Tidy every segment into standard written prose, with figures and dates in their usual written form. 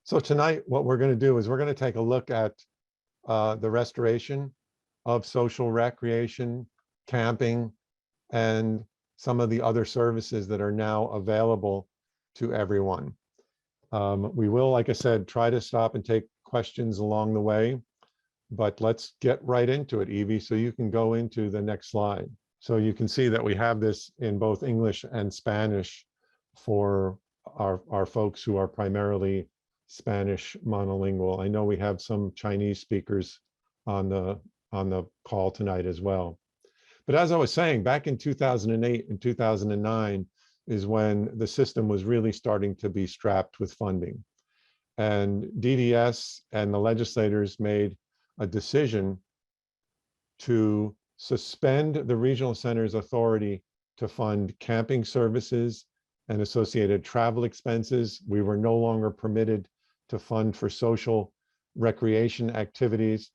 So tonight, what we're going to do is we're going to take a look at the restoration of social recreation, camping, and some of the other services that are now available to everyone. We will, like I said, try to stop and take questions along the way, but let's get right into it, Evie, so you can go into the next slide. So you can see that we have this in both English and Spanish for our folks who are primarily Spanish monolingual. I know we have some Chinese speakers on the call tonight as well. But as I was saying, back in 2008 and 2009 is when the system was really starting to be strapped with funding. And DDS and the legislators made a decision to suspend the regional center's authority to fund camping services and associated travel expenses. We were no longer permitted to fund for social recreation activities.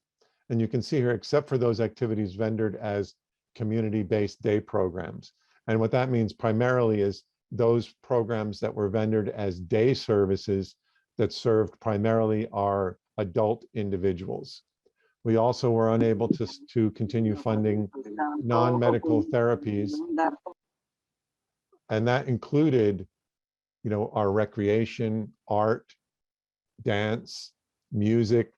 And you can see here, except for those activities rendered as community-based day programs. And what that means primarily is those programs that were rendered as day services that served primarily our adult individuals. We also were unable to continue funding non-medical therapies. And that included, our recreation, art, dance, music.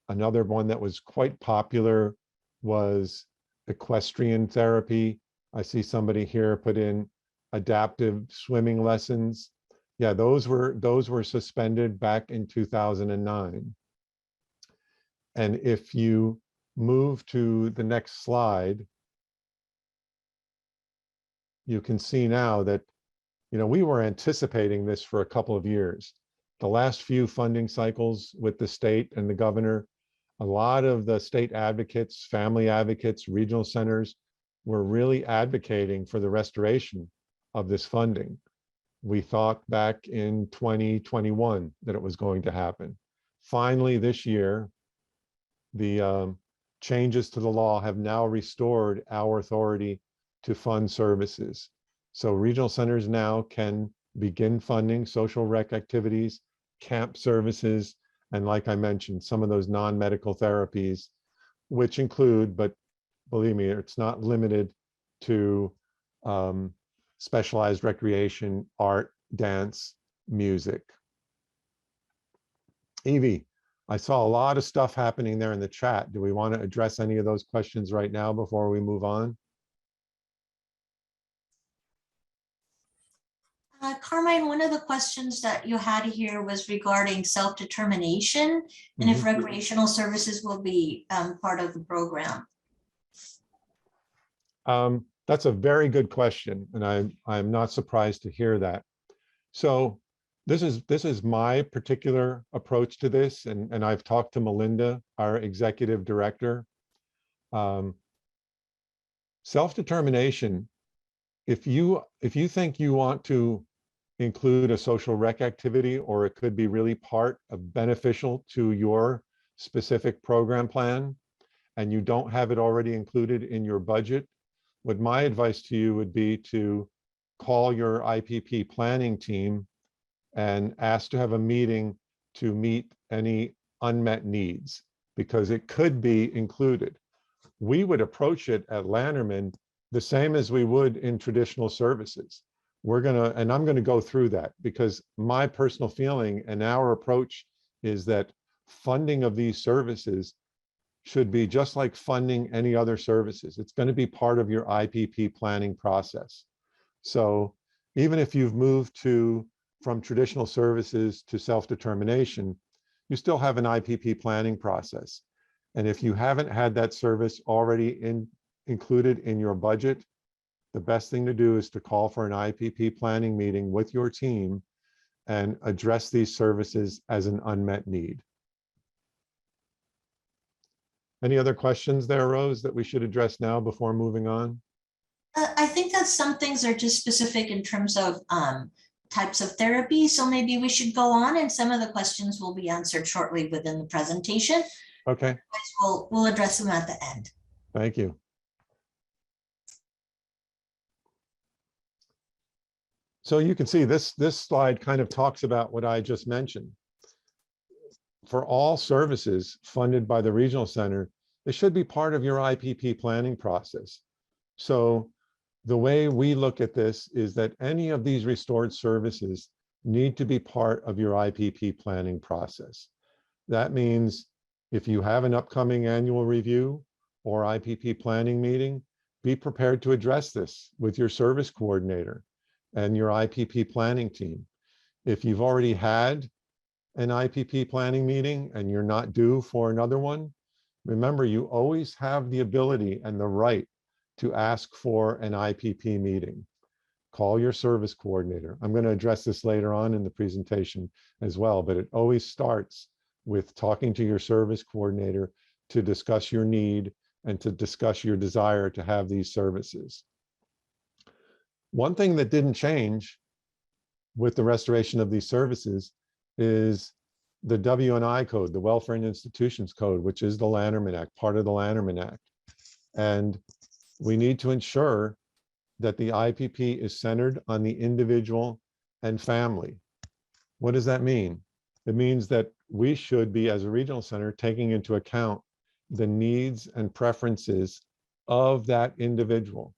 Another one that was quite popular was equestrian therapy. I see somebody here put in adaptive swimming lessons. Yeah, those were suspended back in 2009. And if you move to the next slide, you can see now that, we were anticipating this for a couple of years. The last few funding cycles with the state and the governor, a lot of the state advocates, family advocates, regional centers were really advocating for the restoration of this funding. We thought back in 2021 that it was going to happen. Finally, this year, the changes to the law have now restored our authority to fund services. So regional centers now can begin funding social rec activities, camp services, and like I mentioned, some of those non-medical therapies, which include, but believe me, it's not limited to specialized recreation, art, dance, music. Evie, I saw a lot of stuff happening there in the chat. Do we want to address any of those questions right now before we move on? Carmine, one of the questions that you had here was regarding self-determination and if recreational services will be part of the program. That's a very good question, and I'm not surprised to hear that. So this is my particular approach to this, and I've talked to Melinda, our executive director. Self-determination, if you think you want to include a social rec activity, or it could be really part of beneficial to your specific program plan, and you don't have it already included in your budget, what my advice to you would be to call your IPP planning team and ask to have a meeting to meet any unmet needs, because it could be included. We would approach it at Lanterman the same as we would in traditional services. And I'm gonna go through that, because my personal feeling and our approach is that funding of these services should be just like funding any other services. It's going to be part of your IPP planning process. So even if you've moved from traditional services to self-determination, you still have an IPP planning process. And if you haven't had that service already included in your budget, the best thing to do is to call for an IPP planning meeting with your team and address these services as an unmet need. Any other questions there, Rose, that we should address now before moving on? I think that some things are just specific in terms of types of therapy. So maybe we should go on, and some of the questions will be answered shortly within the presentation. Okay. We'll address them at the end. Thank you. So you can see this slide kind of talks about what I just mentioned. for all services funded by the regional center, it should be part of your IPP planning process. So the way we look at this is that any of these restored services need to be part of your IPP planning process. That means if you have an upcoming annual review or IPP planning meeting, be prepared to address this with your service coordinator and your IPP planning team. If you've already had an IPP planning meeting and you're not due for another one, remember, you always have the ability and the right to ask for an IPP meeting. Call your service coordinator. I'm going to address this later on in the presentation as well, but it always starts with talking to your service coordinator to discuss your need and to discuss your desire to have these services. One thing that didn't change with the restoration of these services is the W&I code, the Welfare and Institutions Code, which is the Lanterman Act, part of the Lanterman Act. And we need to ensure that the IPP is centered on the individual and family. What does that mean? It means that we should be, as a regional center, taking into account the needs and preferences of that individual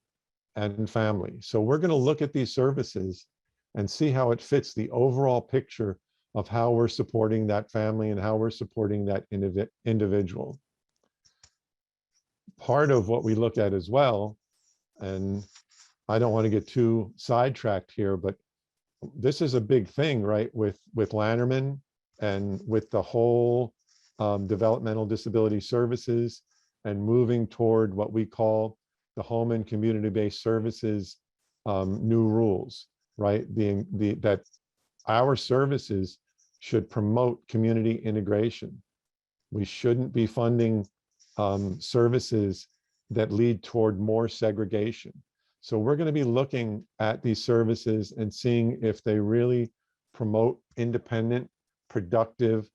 and family. So we're going to look at these services and see how it fits the overall picture of how we're supporting that family and how we're supporting that individual. Part of what we look at as well, and I don't want to get too sidetracked here, but this is a big thing, right? With Lanterman and with the whole developmental disability services and moving toward what we call the home and community-based services new rules, right? That our services should promote community integration. We shouldn't be funding services that lead toward more segregation. So we're going to be looking at these services and seeing if they really promote independent, productive,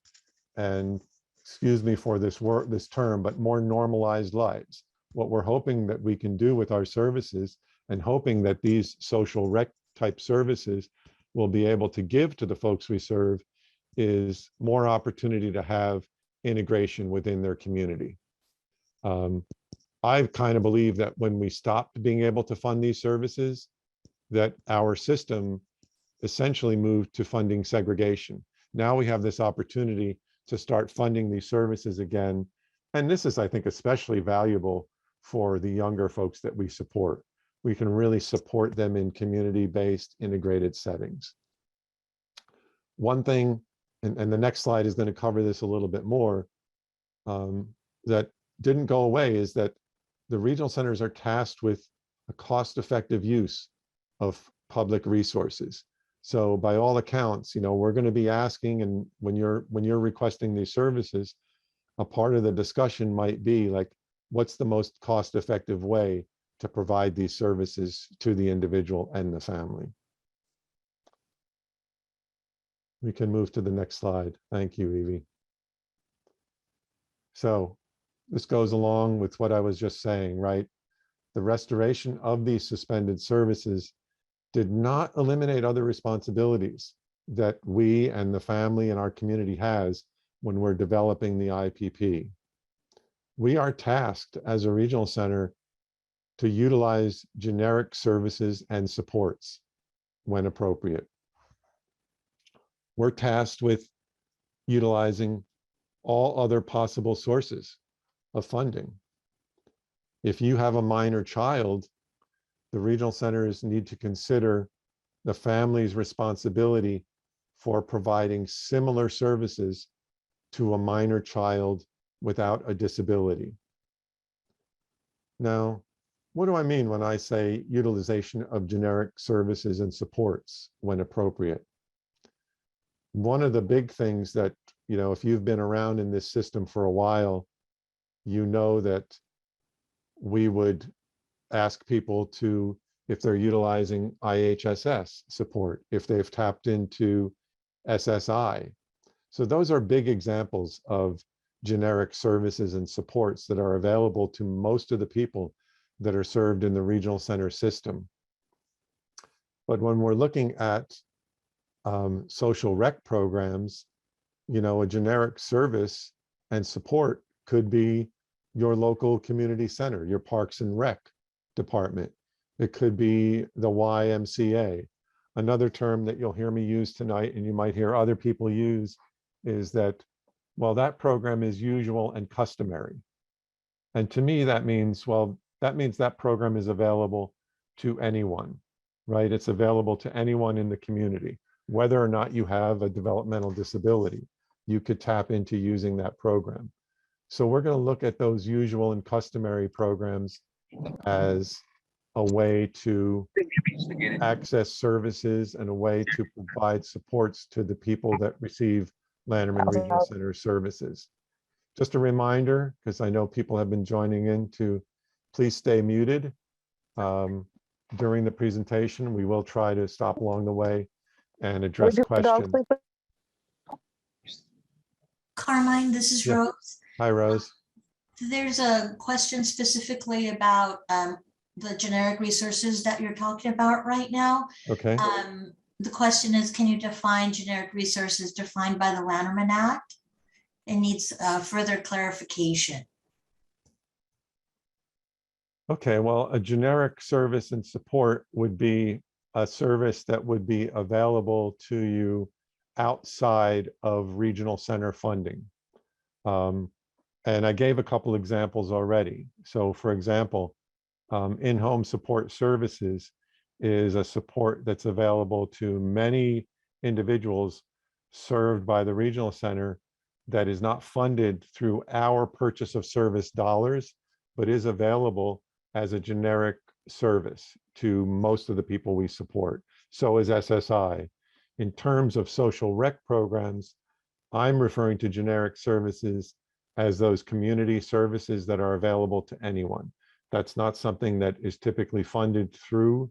and excuse me for this term, but more normalized lives. What we're hoping that we can do with our services and hoping that these social rec type services will be able to give to the folks we serve is more opportunity to have integration within their community. I kind of believe that when we stopped being able to fund these services, that our system essentially moved to funding segregation. Now we have this opportunity to start funding these services again. And this is, I think, especially valuable for the younger folks that we support. We can really support them in community-based integrated settings. One thing, and the next slide is going to cover this a little bit more, that didn't go away is that the regional centers are tasked with a cost-effective use of public resources. So by all accounts, we're going to be asking, and when you're requesting these services, a part of the discussion might be like, what's the most cost-effective way to provide these services to the individual and the family? We can move to the next slide. Thank you, Evie. So this goes along with what I was just saying, right? The restoration of these suspended services did not eliminate other responsibilities that we and the family and our community has when we're developing the IPP. We are tasked as a regional center to utilize generic services and supports when appropriate. We're tasked with utilizing all other possible sources of funding. If you have a minor child, the regional centers need to consider the family's responsibility for providing similar services to a minor child without a disability. Now, what do I mean when I say utilization of generic services and supports when appropriate? One of the big things that, if you've been around in this system for a while, you know that we would ask people to, if they're utilizing IHSS support, if they've tapped into SSI. So those are big examples of generic services and supports that are available to most of the people that are served in the regional center system. But when we're looking at social rec programs, a generic service and support could be your local community center, your Parks and Rec department. It could be the YMCA. Another term that you'll hear me use tonight, and you might hear other people use, is that, well, that program is usual and customary. And to me, that means, well, that means that program is available to anyone, right? It's available to anyone in the community, whether or not you have a developmental disability, you could tap into using that program. So we're going to look at those usual and customary programs as a way to access services and a way to provide supports to the people that receive Lanterman Regional Center services. Just a reminder, because I know people have been joining in, to please stay muted during the presentation. We will try to stop along the way and address questions. Carmine, this is Yeah. Rose. Hi, Rose. There's a question specifically about the generic resources that you're talking about right now. Okay. The question is, can you define generic resources defined by the Lanterman Act? It needs further clarification. Okay, well, a generic service and support would be a service that would be available to you outside of regional center funding. And I gave a couple examples already. So for example, in-home support services is a support that's available to many individuals served by the regional center that is not funded through our purchase of service dollars, but is available as a generic service to most of the people we support. So is SSI. In terms of social rec programs, I'm referring to generic services as those community services that are available to anyone. That's not something that is typically funded through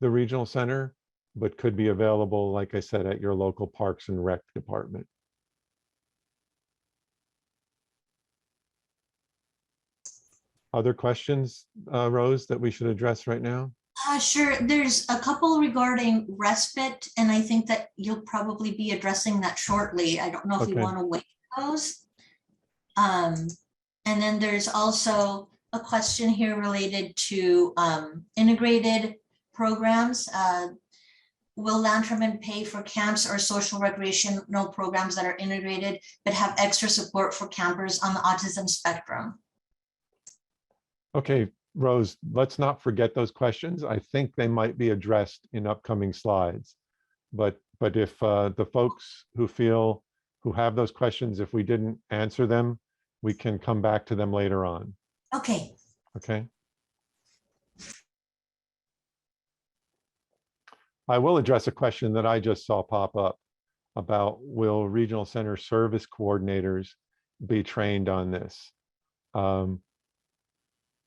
the regional center, but could be available, like I said, at your local Parks and Rec department. Other questions, Rose, that we should address right now? Sure. There's a couple regarding respite, and I think that you'll probably be addressing that shortly. I don't know if you want to wait for those. And then there's also a question here related to integrated programs. Will Lanterman pay for camps or social recreational programs that are integrated but have extra support for campers on the autism spectrum? Okay, Rose, let's not forget those questions. I think they might be addressed in upcoming slides. But if the folks who have those questions, if we didn't answer them, we can come back to them later on. Okay. Okay. I will address a question that I just saw pop up about, will regional center service coordinators be trained on this?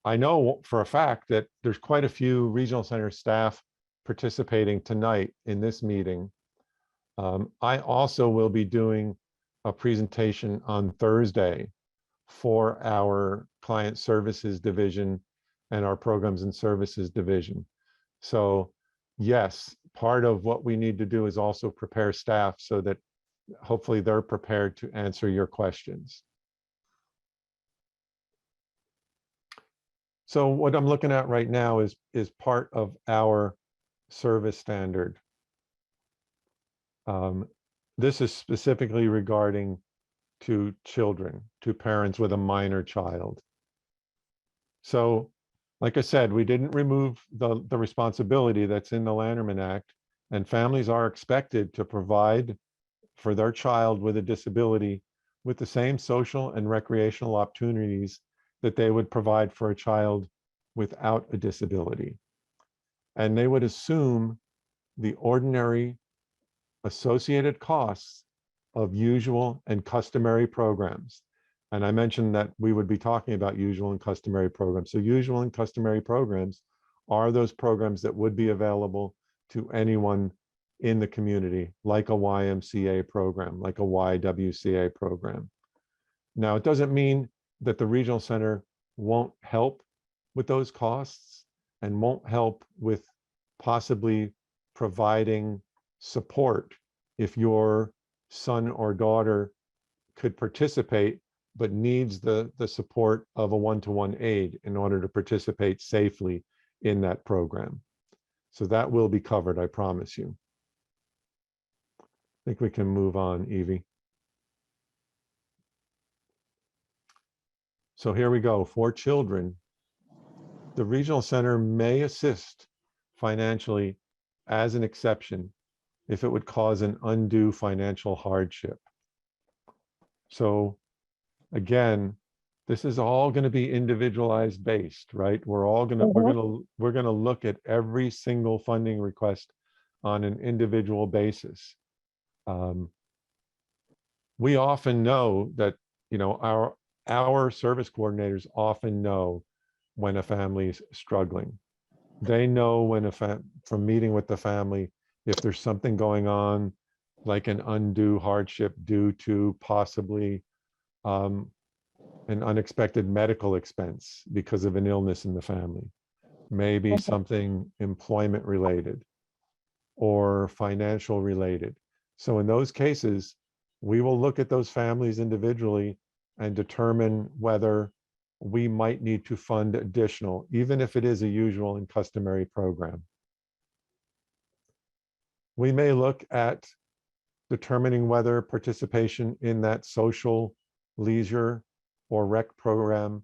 I know for a fact that there's quite a few regional center staff participating tonight in this meeting. I also will be doing a presentation on Thursday for our client services division and our programs and services division. So yes, part of what we need to do is also prepare staff so that hopefully they're prepared to answer your questions. So what I'm looking at right now is part of our service standard. This is specifically regarding to children, to parents with a minor child. So, like I said, we didn't remove the responsibility that's in the Lanterman Act, and families are expected to provide for their child with a disability with the same social and recreational opportunities that they would provide for a child without a disability. And they would assume the ordinary associated costs of usual and customary programs. And I mentioned that we would be talking about usual and customary programs. So usual and customary programs are those programs that would be available to anyone in the community, like a YMCA program, like a YWCA program. Now, it doesn't mean that the regional center won't help with those costs and won't help with possibly providing support if your son or daughter could participate, but needs the support of a one-to-one aide in order to participate safely in that program. So that will be covered, I promise you. I think we can move on, Evie. So here we go. For children, the regional center may assist financially as an exception if it would cause an undue financial hardship. So again, this is all going to be individualized based, right? We're going to look at every single funding request on an individual basis. We often know that, you know, our service coordinators often know when a family's struggling. They know when from meeting with the family, if there's something going on, like an undue hardship due to possibly an unexpected medical expense because of an illness in the family, maybe something employment related or financial related. So in those cases, we will look at those families individually and determine whether we might need to fund additional, even if it is a usual and customary program. We may look at determining whether participation in that social, leisure, or rec program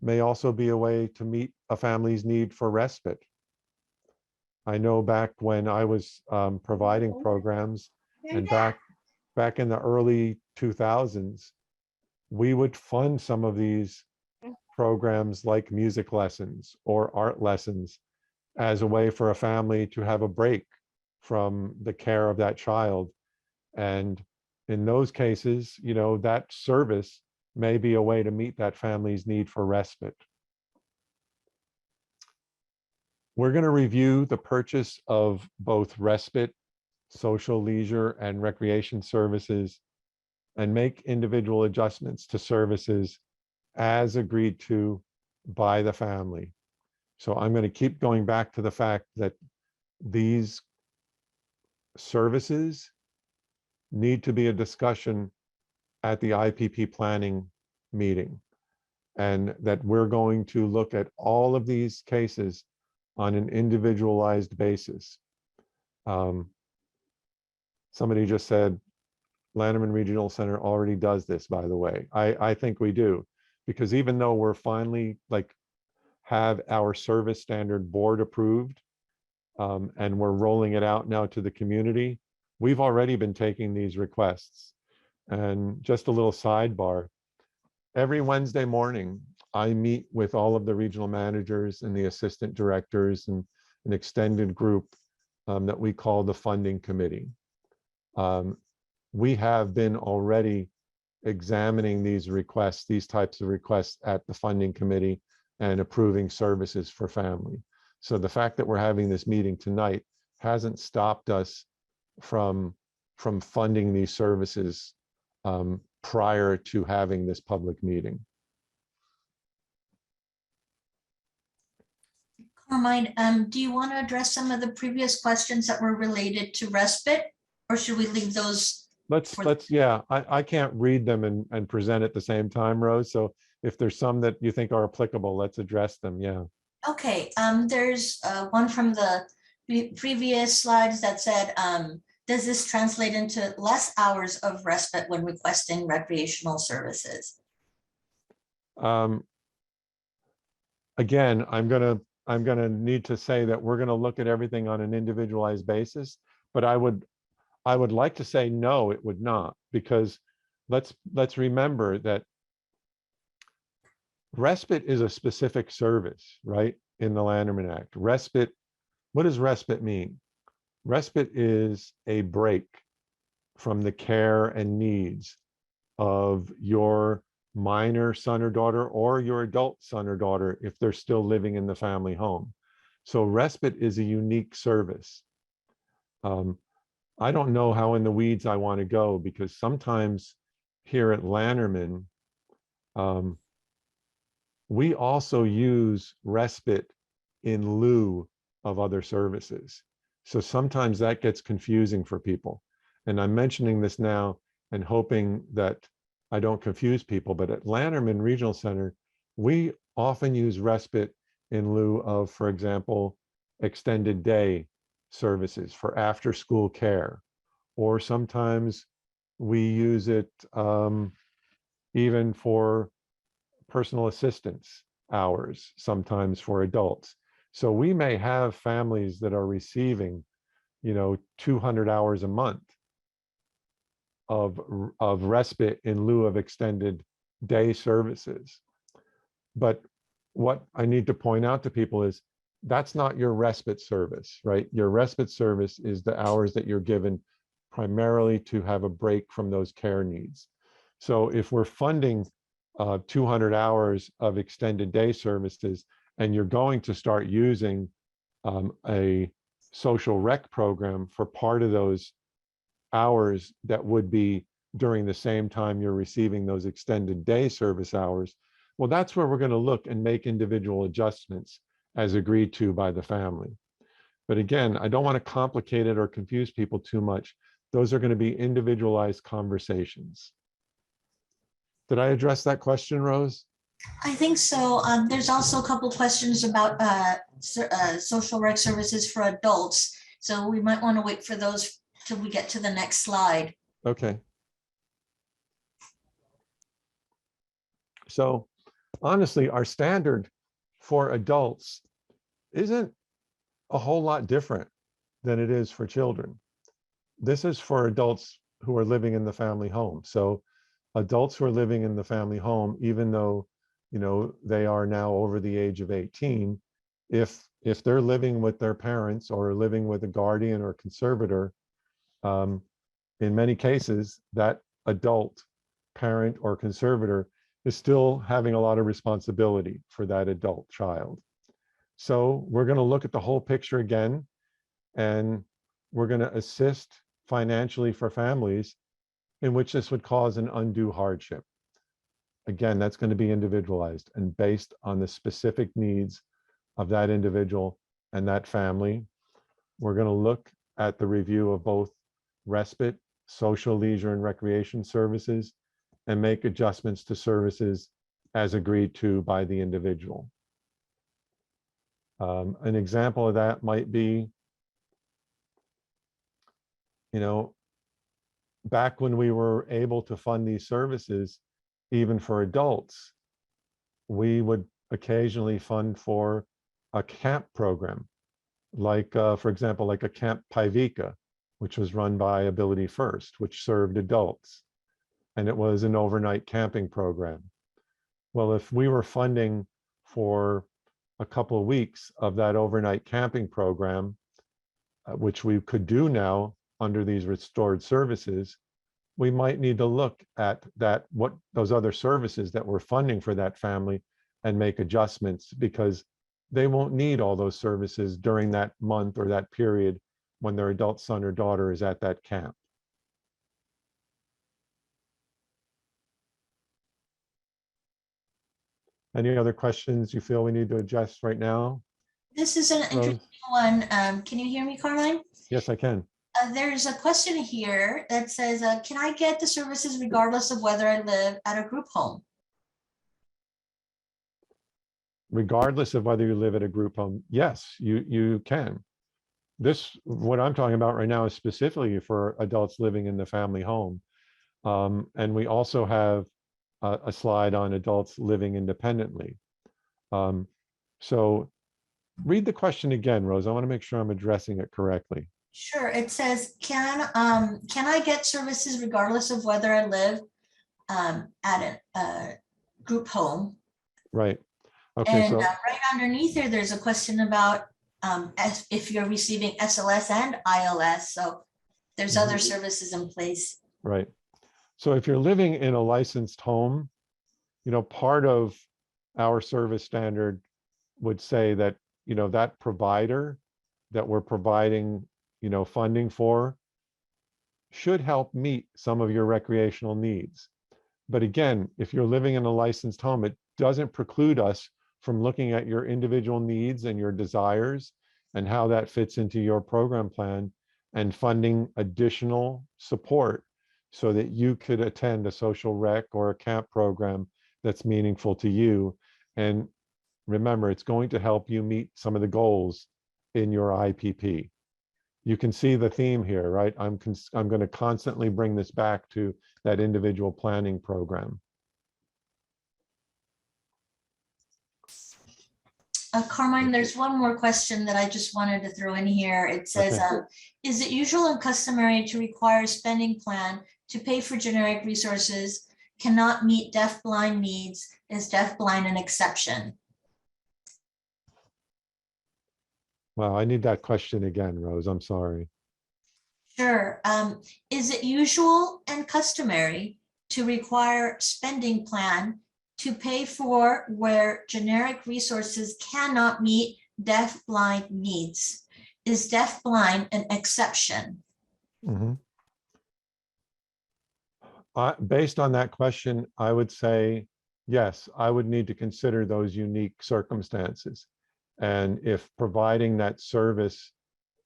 may also be a way to meet a family's need for respite. I know back when I was providing programs, and back in the early 2000s, we would fund some of these programs like music lessons or art lessons as a way for a family to have a break from the care of that child. And in those cases, you know, that service may be a way to meet that family's need for respite. We're going to review the purchase of both respite, social, leisure, and recreation services and make individual adjustments to services as agreed to by the family. So I'm going to keep going back to the fact that these services need to be a discussion at the IPP planning meeting, and that we're going to look at all of these cases on an individualized basis. Somebody just said Lanterman Regional Center already does this, by the way. I think we do, because even though we're finally have our service standard board approved, and we're rolling it out now to the community, we've already been taking these requests. And just a little sidebar, every Wednesday morning, I meet with all of the regional managers and the assistant directors and an extended group that we call the funding committee. We have been already examining these requests, these types of requests at the funding committee and approving services for family. So the fact that we're having this meeting tonight hasn't stopped us from funding these services prior to having this public meeting. Carmine, do you want to address some of the previous questions that were related to respite, or should we leave those? Yeah, I can't read them and present at the same time, Rose. So if there's some that you think are applicable, let's address them. Yeah. Okay, there's one from the previous slides that said, does this translate into less hours of respite when requesting recreational services? Again, I'm gonna need to say that we're gonna look at everything on an individualized basis, but I would like to say no, it would not, because let's remember that respite is a specific service, right? In the Lanterman Act. Respite, what does respite mean? Respite is a break from the care and needs of your minor son or daughter or your adult son or daughter if they're still living in the family home. So respite is a unique service. I don't know how in the weeds I want to go, because sometimes here at Lanterman, we also use respite in lieu of other services. So sometimes that gets confusing for people. And I'm mentioning this now and hoping that I don't confuse people, but at Lanterman Regional Center, we often use respite in lieu of, for example, extended day services for after school care, or sometimes we use it even for personal assistance hours, sometimes for adults. So we may have families that are receiving, 200 hours a month of respite in lieu of extended day services. But what I need to point out to people is that's not your respite service, right? Your respite service is the hours that you're given primarily to have a break from those care needs. So if we're funding 200 hours of extended day services and you're going to start using a social rec program for part of those hours that would be during the same time you're receiving those extended day service hours, well, that's where we're going to look and make individual adjustments as agreed to by the family. But again, I don't want to complicate it or confuse people too much. Those are going to be individualized conversations. Did I address that question, Rose? I think so. There's also a couple questions about social rec services for adults. So we might want to wait for those till we get to the next slide. Okay. So honestly, our standard for adults isn't a whole lot different than it is for children. This is for adults who are living in the family home. So adults who are living in the family home, even though, they are now over the age of 18, if they're living with their parents or living with a guardian or conservator, in many cases, that adult parent or conservator is still having a lot of responsibility for that adult child. So we're going to look at the whole picture again, and we're going to assist financially for families in which this would cause an undue hardship. Again, that's going to be individualized and based on the specific needs of that individual and that family. We're going to look at the review of both respite, social, leisure, and recreation services, and make adjustments to services as agreed to by the individual. An example of that might be, back when we were able to fund these services, even for adults, we would occasionally fund for a camp program, like, for example, like a Camp Pivika, which was run by Ability First, which served adults. And it was an overnight camping program. Well, if we were funding for a couple of weeks of that overnight camping program, which we could do now under these restored services, we might need to look at that, what those other services that we're funding for that family, and make adjustments, because they won't need all those services during that month or that period when their adult son or daughter is at that camp. Any other questions you feel we need to adjust right now? This is an interesting one. Can you hear me, Carmine? Yes, I can. There's a question here that says, can I get the services regardless of whether I live at a group home? Regardless of whether you live at a group home, yes, you can. What I'm talking about right now is specifically for adults living in the family home. And we also have a slide on adults living independently. So read the question again, Rose. I want to make sure I'm addressing it correctly. Sure. It says, can I get services regardless of whether I live at a group home? Right. Okay. And So right underneath there, there's a question about if you're receiving SLS and ILS. So there's other services in place. right. So if you're living in a licensed home, part of our service standard would say that, that provider that we're providing, funding for should help meet some of your recreational needs. But again, if you're living in a licensed home, it doesn't preclude us from looking at your individual needs and your desires and how that fits into your program plan and funding additional support so that you could attend a social rec or a camp program that's meaningful to you. And remember, it's going to help you meet some of the goals in your IPP. You can see the theme here, right? I'm going to constantly bring this back to that individual planning program. Carmine, there's one more question that I just wanted to throw in here. It says, Okay. Is it usual and customary to require a spending plan to pay for generic resources cannot meet deaf-blind needs? Is deaf-blind an exception? Well, I need that question again, Rose. I'm sorry. Sure. Is it usual and customary to require spending plan to pay for where generic resources cannot meet deaf-blind needs? Is deaf-blind an exception? Mm-hmm. Based on that question, I would say, yes, I would need to consider those unique circumstances. And if providing that service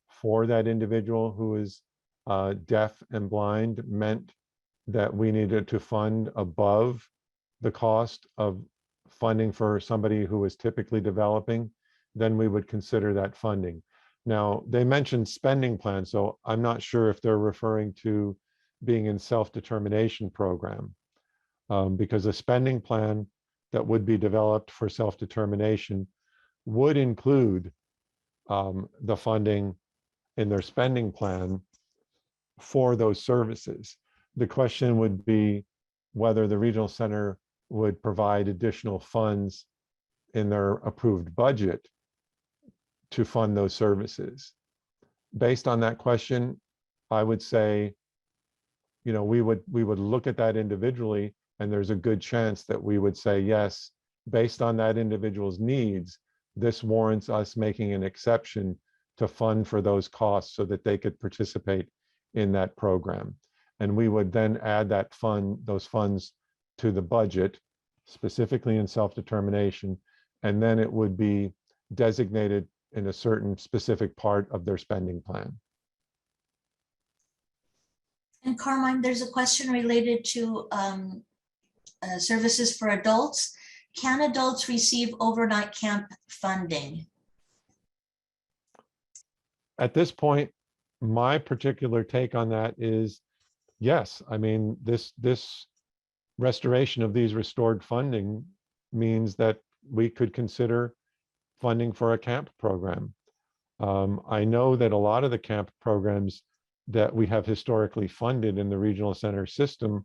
for that individual who is deaf and blind meant that we needed to fund above the cost of funding for somebody who is typically developing, then we would consider that funding. Now, they mentioned spending plan, so I'm not sure if they're referring to being in self-determination program, because a spending plan that would be developed for self-determination would include the funding in their spending plan for those services. The question would be whether the regional center would provide additional funds in their approved budget to fund those services. Based on that question, I would say, we would look at that individually, and there's a good chance that we would say, yes, based on that individual's needs, this warrants us making an exception to fund for those costs so that they could participate in that program. And we would then add those funds to the budget, specifically in self-determination, and then it would be designated in a certain specific part of their spending plan. And Carmine, there's a question related to services for adults. Can adults receive overnight camp funding? At this point, my particular take on that is yes. I mean, this restoration of these restored funding means that we could consider funding for a camp program. I know that a lot of the camp programs that we have historically funded in the regional center system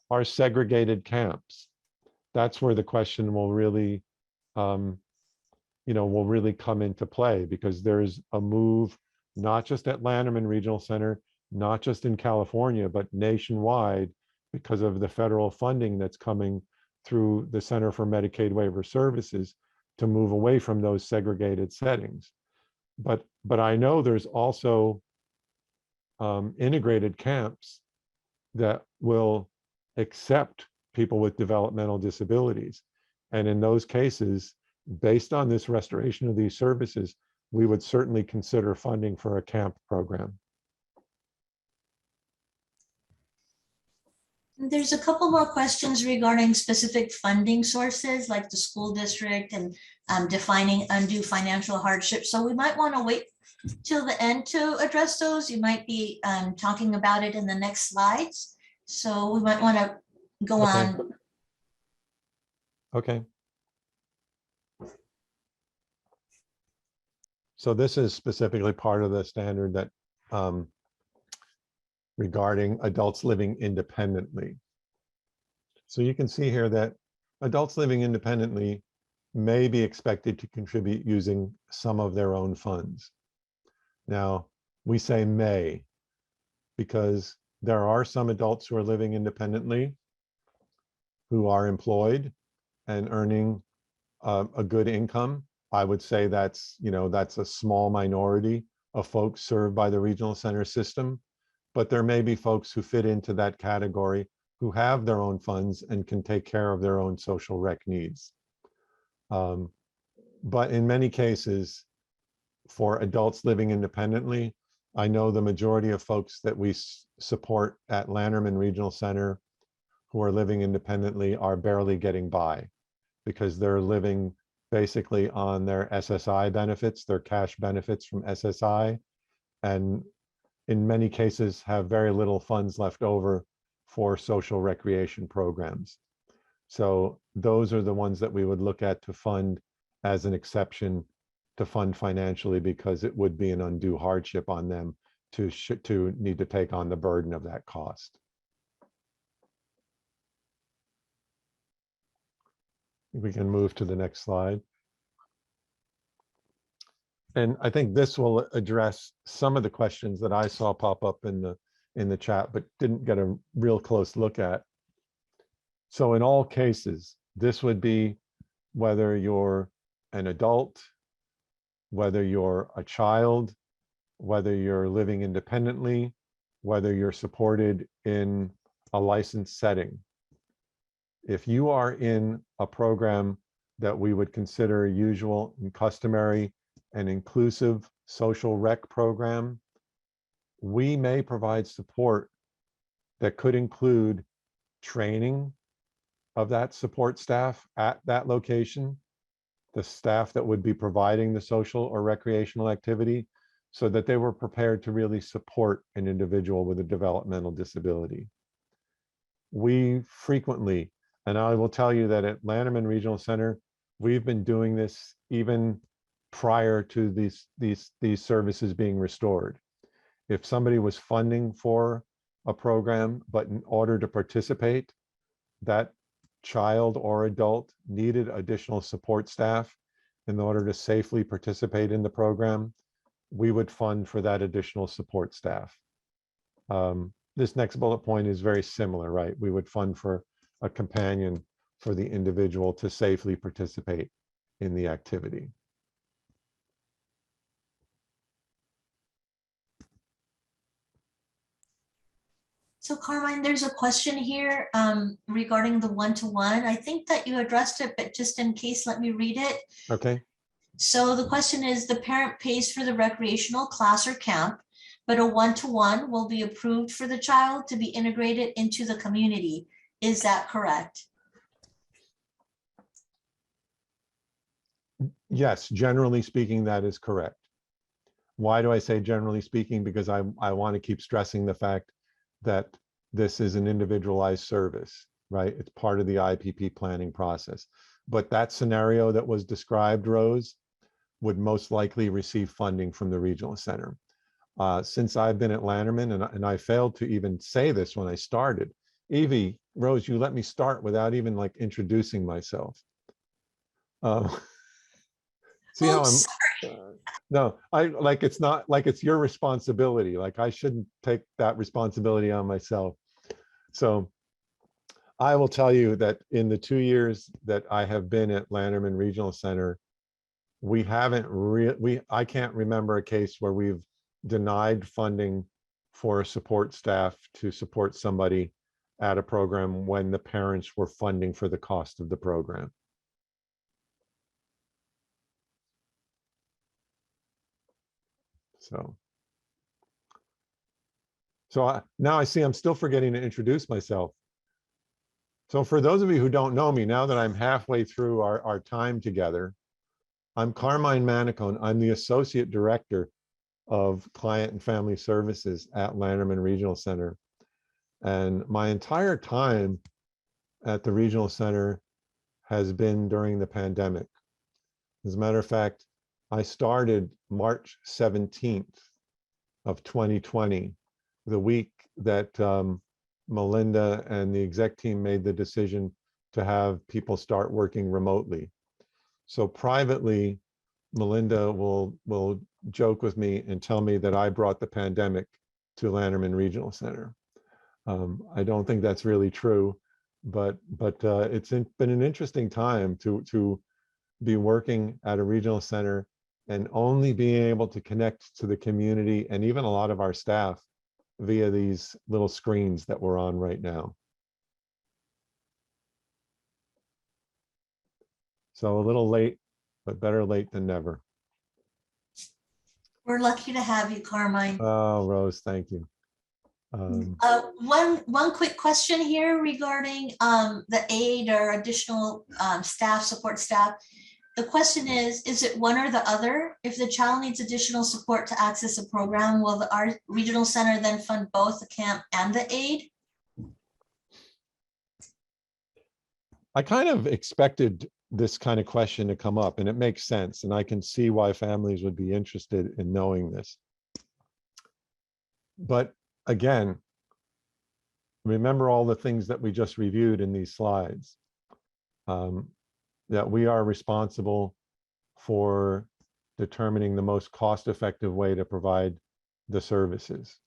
are segregated camps. That's where the question will really, will really come into play, because there's a move, not just at Lanterman Regional Center, not just in California, but nationwide, because of the federal funding that's coming through the Center for Medicaid Waiver Services to move away from those segregated settings. But I know there's also integrated camps that will accept people with developmental disabilities. And in those cases, based on this restoration of these services, we would certainly consider funding for a camp program. There's a couple more questions regarding specific funding sources, like the school district and defining undue financial hardship. So we might want to wait till the end to address those. You might be talking about it in the next slides. So we might want to go on. Okay. So this is specifically part of the standard that regarding adults living independently. So you can see here that adults living independently may be expected to contribute using some of their own funds. Now, we say may, because there are some adults who are living independently who are employed and earning a good income. I would say that's a small minority of folks served by the regional center system, but there may be folks who fit into that category who have their own funds and can take care of their own social rec needs. But in many cases, for adults living independently, I know the majority of folks that we support at Lanterman Regional Center who are living independently are barely getting by because they're living basically on their SSI benefits, their cash benefits from SSI, and in many cases have very little funds left over for social recreation programs. So those are the ones that we would look at to fund as an exception to fund financially, because it would be an undue hardship on them to need to take on the burden of that cost. We can move to the next slide. And I think this will address some of the questions that I saw pop up in the chat, but didn't get a real close look at. So in all cases, this would be whether you're an adult, whether you're a child, whether you're living independently, whether you're supported in a licensed setting. If you are in a program that we would consider usual and customary and inclusive social rec program, we may provide support that could include training of that support staff at that location, the staff that would be providing the social or recreational activity, so that they were prepared to really support an individual with a developmental disability. We frequently, and I will tell you that at Lanterman Regional Center, we've been doing this even prior to these services being restored. If somebody was funding for a program, but in order to participate, that child or adult needed additional support staff in order to safely participate in the program, we would fund for that additional support staff. This next bullet point is very similar, right? We would fund for a companion for the individual to safely participate in the activity. So Carmine, there's a question here regarding the one-to-one. I think that you addressed it, but just in case, let me read it. Okay. So the question is, the parent pays for the recreational class or camp, but a one-to-one will be approved for the child to be integrated into the community. Is that correct? Yes, generally speaking, that is correct. Why do I say generally speaking? Because I want to keep stressing the fact that this is an individualized service, right? It's part of the IPP planning process. But that scenario that was described, Rose, would most likely receive funding from the regional center. Since I've been at Lanterman, and I failed to even say this when I started, Evie, Rose, you let me start without even like introducing myself. See how I'm, no, it's not like it's your responsibility. Like I shouldn't take that responsibility on myself. So I will tell you that in the 2 years that I have been at Lanterman Regional Center, we haven't I can't remember a case where we've denied funding for support staff to support somebody at a program when the parents were funding for the cost of the program. So now I see I'm still forgetting to introduce myself. So for those of you who don't know me, now that I'm halfway through our time together, I'm Carmine Manicone. I'm the Associate Director of Client and Family Services at Lanterman Regional Center. And my entire time at the Regional Center has been during the pandemic. As a matter of fact, I started March 17th of 2020, the week that Melinda and the exec team made the decision to have people start working remotely. So privately, Melinda will joke with me and tell me that I brought the pandemic to Lanterman Regional Center. I don't think that's really true, but it's been an interesting time to be working at a regional center and only being able to connect to the community and even a lot of our staff via these little screens that we're on right now. So a little late, but better late than never. We're lucky to have you, Carmine. Oh, Rose, thank you. One quick question here regarding the aid or additional staff, support staff. The question is it one or the other? If the child needs additional support to access a program, will our regional center then fund both the camp and the aid? I kind of expected this kind of question to come up, and it makes sense. And I can see why families would be interested in knowing this. But again, remember all the things that we just reviewed in these slides, that we are responsible for determining the most cost-effective way to provide the services,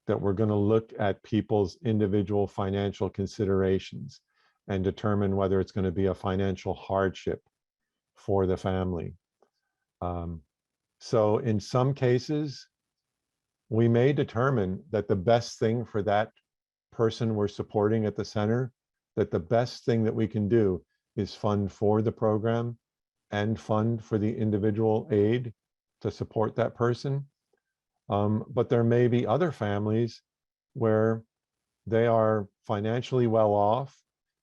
that we're going to look at people's individual financial considerations and determine whether it's going to be a financial hardship for the family. So in some cases, we may determine that the best thing for that person we're supporting at the center, that the best thing that we can do is fund for the program and fund for the individual aid to support that person. But there may be other families where they are financially well off.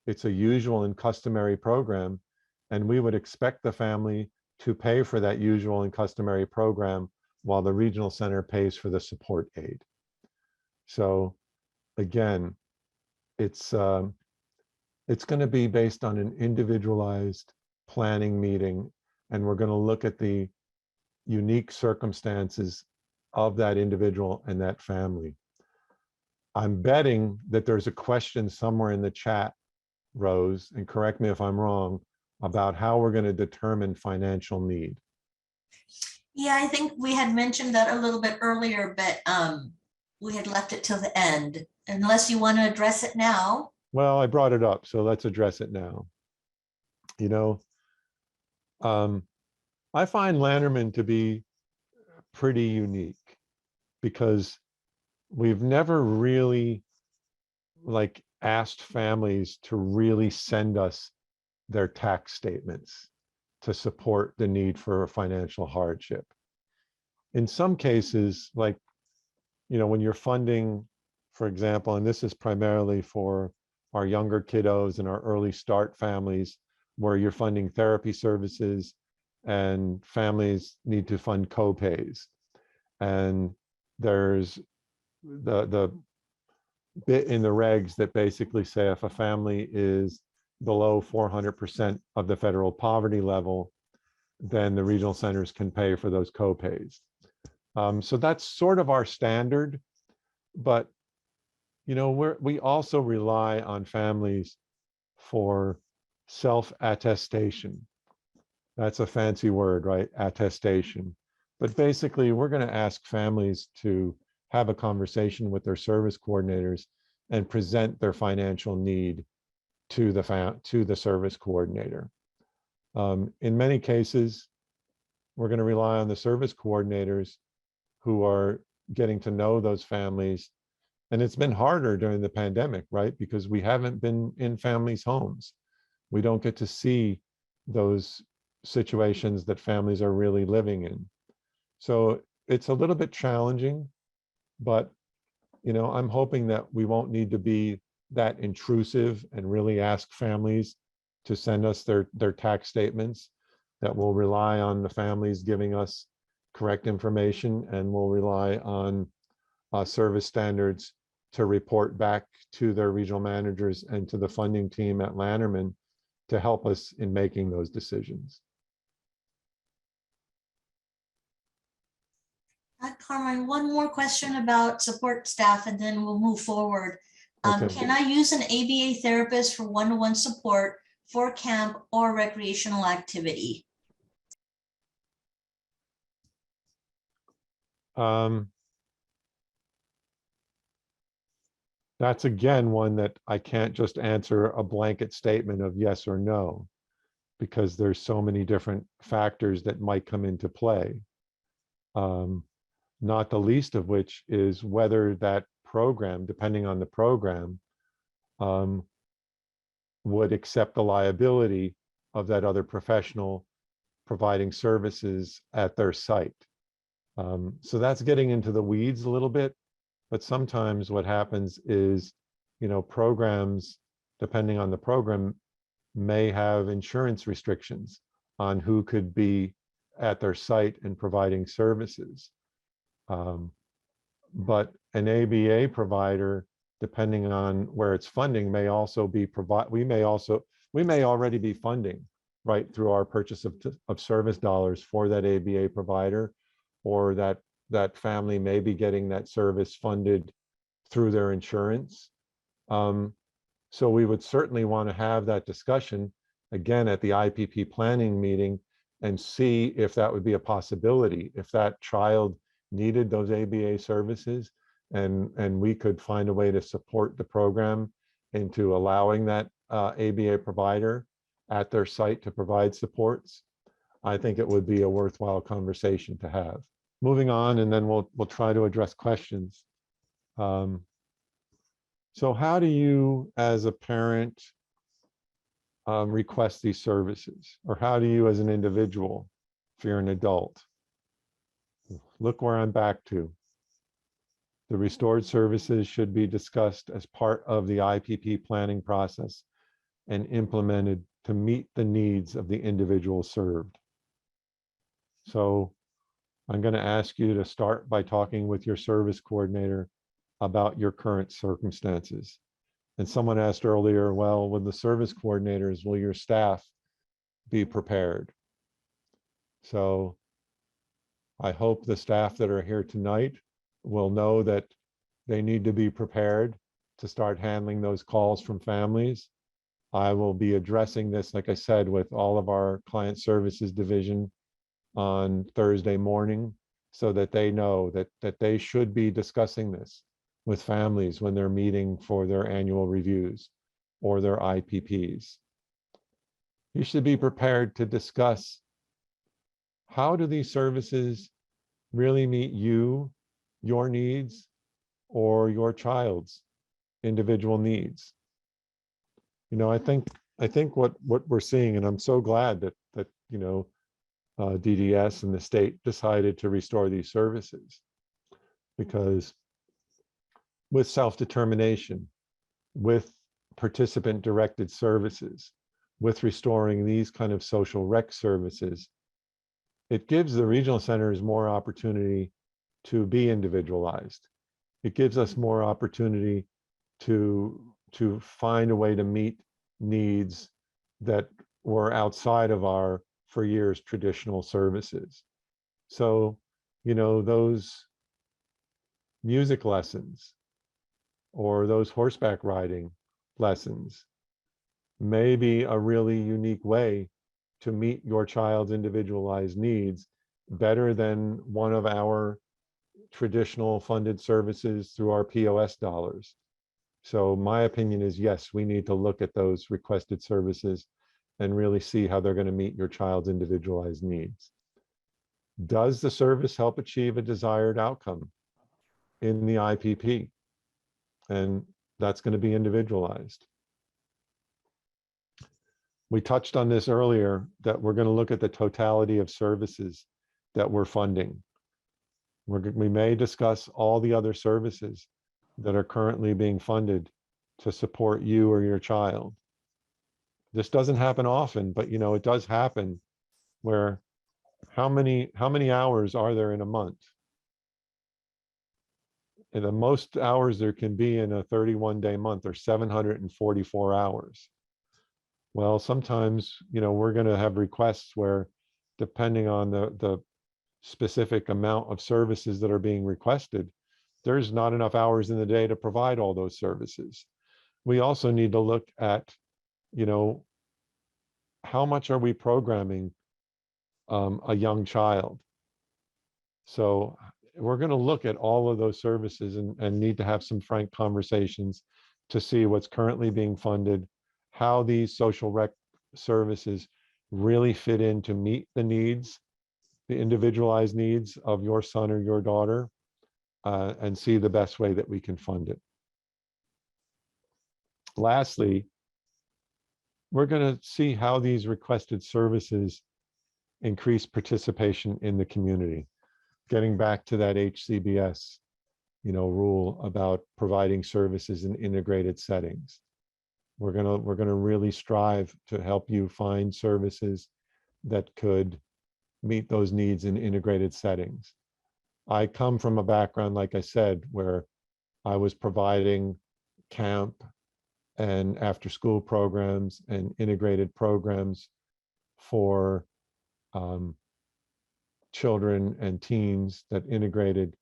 It's a usual and customary program, and we would expect the family to pay for that usual and customary program while the regional center pays for the support aid. So again, it's going to be based on an individualized planning meeting, and we're going to look at the unique circumstances of that individual and that family. I'm betting that there's a question somewhere in the chat, Rose, and correct me if I'm wrong, about how we're going to determine financial need. Yeah, I think we had mentioned that a little bit earlier, but we had left it till the end, unless you want to address it now. Well, I brought it up, so let's address it now. You know, I find Lanterman to be pretty unique because we've never really asked families to really send us their tax statements to support the need for a financial hardship. In some cases, when you're funding, for example, and this is primarily for our younger kiddos and our early start families, where you're funding therapy services and families need to fund co-pays. And there's the bit in the regs that basically say if a family is below 400% of the federal poverty level, then the regional centers can pay for those co-pays. So that's sort of our standard, but we also rely on families for self-attestation. That's a fancy word, right? Attestation. But basically, we're going to ask families to have a conversation with their service coordinators and present their financial need to the service coordinator. In many cases, we're going to rely on the service coordinators who are getting to know those families. And it's been harder during the pandemic, right? Because we haven't been in families' homes. We don't get to see those situations that families are really living in. So it's a little bit challenging, but I'm hoping that we won't need to be that intrusive and really ask families to send us their tax statements, that we'll rely on the families giving us correct information, and we'll rely on service standards to report back to their regional managers and to the funding team at Lanterman to help us in making those decisions. Carmine, one more question about support staff, and then we'll move forward. Okay. Can I use an ABA therapist for one-to-one support for camp or recreational activity? That's again one that I can't just answer a blanket statement of yes or no, because there's so many different factors that might come into play. Not the least of which is whether that program, depending on the program, would accept the liability of that other professional providing services at their site. So that's getting into the weeds a little bit, but sometimes what happens is, programs, depending on the program, may have insurance restrictions on who could be at their site and providing services. But an ABA provider, depending on where it's funding, may also be we may already be funding right through our purchase of service dollars for that ABA provider, or that family may be getting that service funded through their insurance. So we would certainly want to have that discussion again at the IPP planning meeting and see if that would be a possibility, if that child needed those ABA services, and we could find a way to support the program into allowing that ABA provider at their site to provide supports. I think it would be a worthwhile conversation to have. Moving on, and then we'll try to address questions. So how do you, as a parent, request these services? Or how do you, as an individual, if you're an adult? Look where I'm back to. The restored services should be discussed as part of the IPP planning process and implemented to meet the needs of the individual served. So I'm going to ask you to start by talking with your service coordinator about your current circumstances. And someone asked earlier, well, with the service coordinators, will your staff be prepared? So I hope the staff that are here tonight will know that they need to be prepared to start handling those calls from families. I will be addressing this, like I said, with all of our client services division on Thursday morning, so that they know that they should be discussing this with families when they're meeting for their annual reviews or their IPPs. You should be prepared to discuss, how do these services really meet you, your needs, or your child's individual needs? I think what we're seeing, and I'm so glad that DDS and the state decided to restore these services, because with self-determination, with participant-directed services, with restoring these kind of social rec services, it gives the regional centers more opportunity to be individualized. It gives us more opportunity to find a way to meet needs that were outside of our, for years, traditional services. So, those music lessons or those horseback riding lessons may be a really unique way to meet your child's individualized needs better than one of our traditional funded services through our POS dollars. So my opinion is, yes, we need to look at those requested services and really see how they're going to meet your child's individualized needs. Does the service help achieve a desired outcome in the IPP? And that's going to be individualized. We touched on this earlier, that we're going to look at the totality of services that we're funding. We may discuss all the other services that are currently being funded to support you or your child. This doesn't happen often, but it does happen, where how many hours are there in a month? And the most hours there can be in a 31-day month are 744 hours. Well, sometimes, we're going to have requests where, depending on the specific amount of services that are being requested, there's not enough hours in the day to provide all those services. We also need to look at, how much are we programming a young child? So we're going to look at all of those services and need to have some frank conversations to see what's currently being funded, how these social rec services really fit in to meet the needs, the individualized needs of your son or your daughter, and see the best way that we can fund it. Lastly, we're going to see how these requested services increase participation in the community. getting back to that HCBS, rule about providing services in integrated settings. We're gonna really strive to help you find services that could meet those needs in integrated settings. I come from a background, like I said, where I was providing camp and after school programs and integrated programs for children and teens that integrated,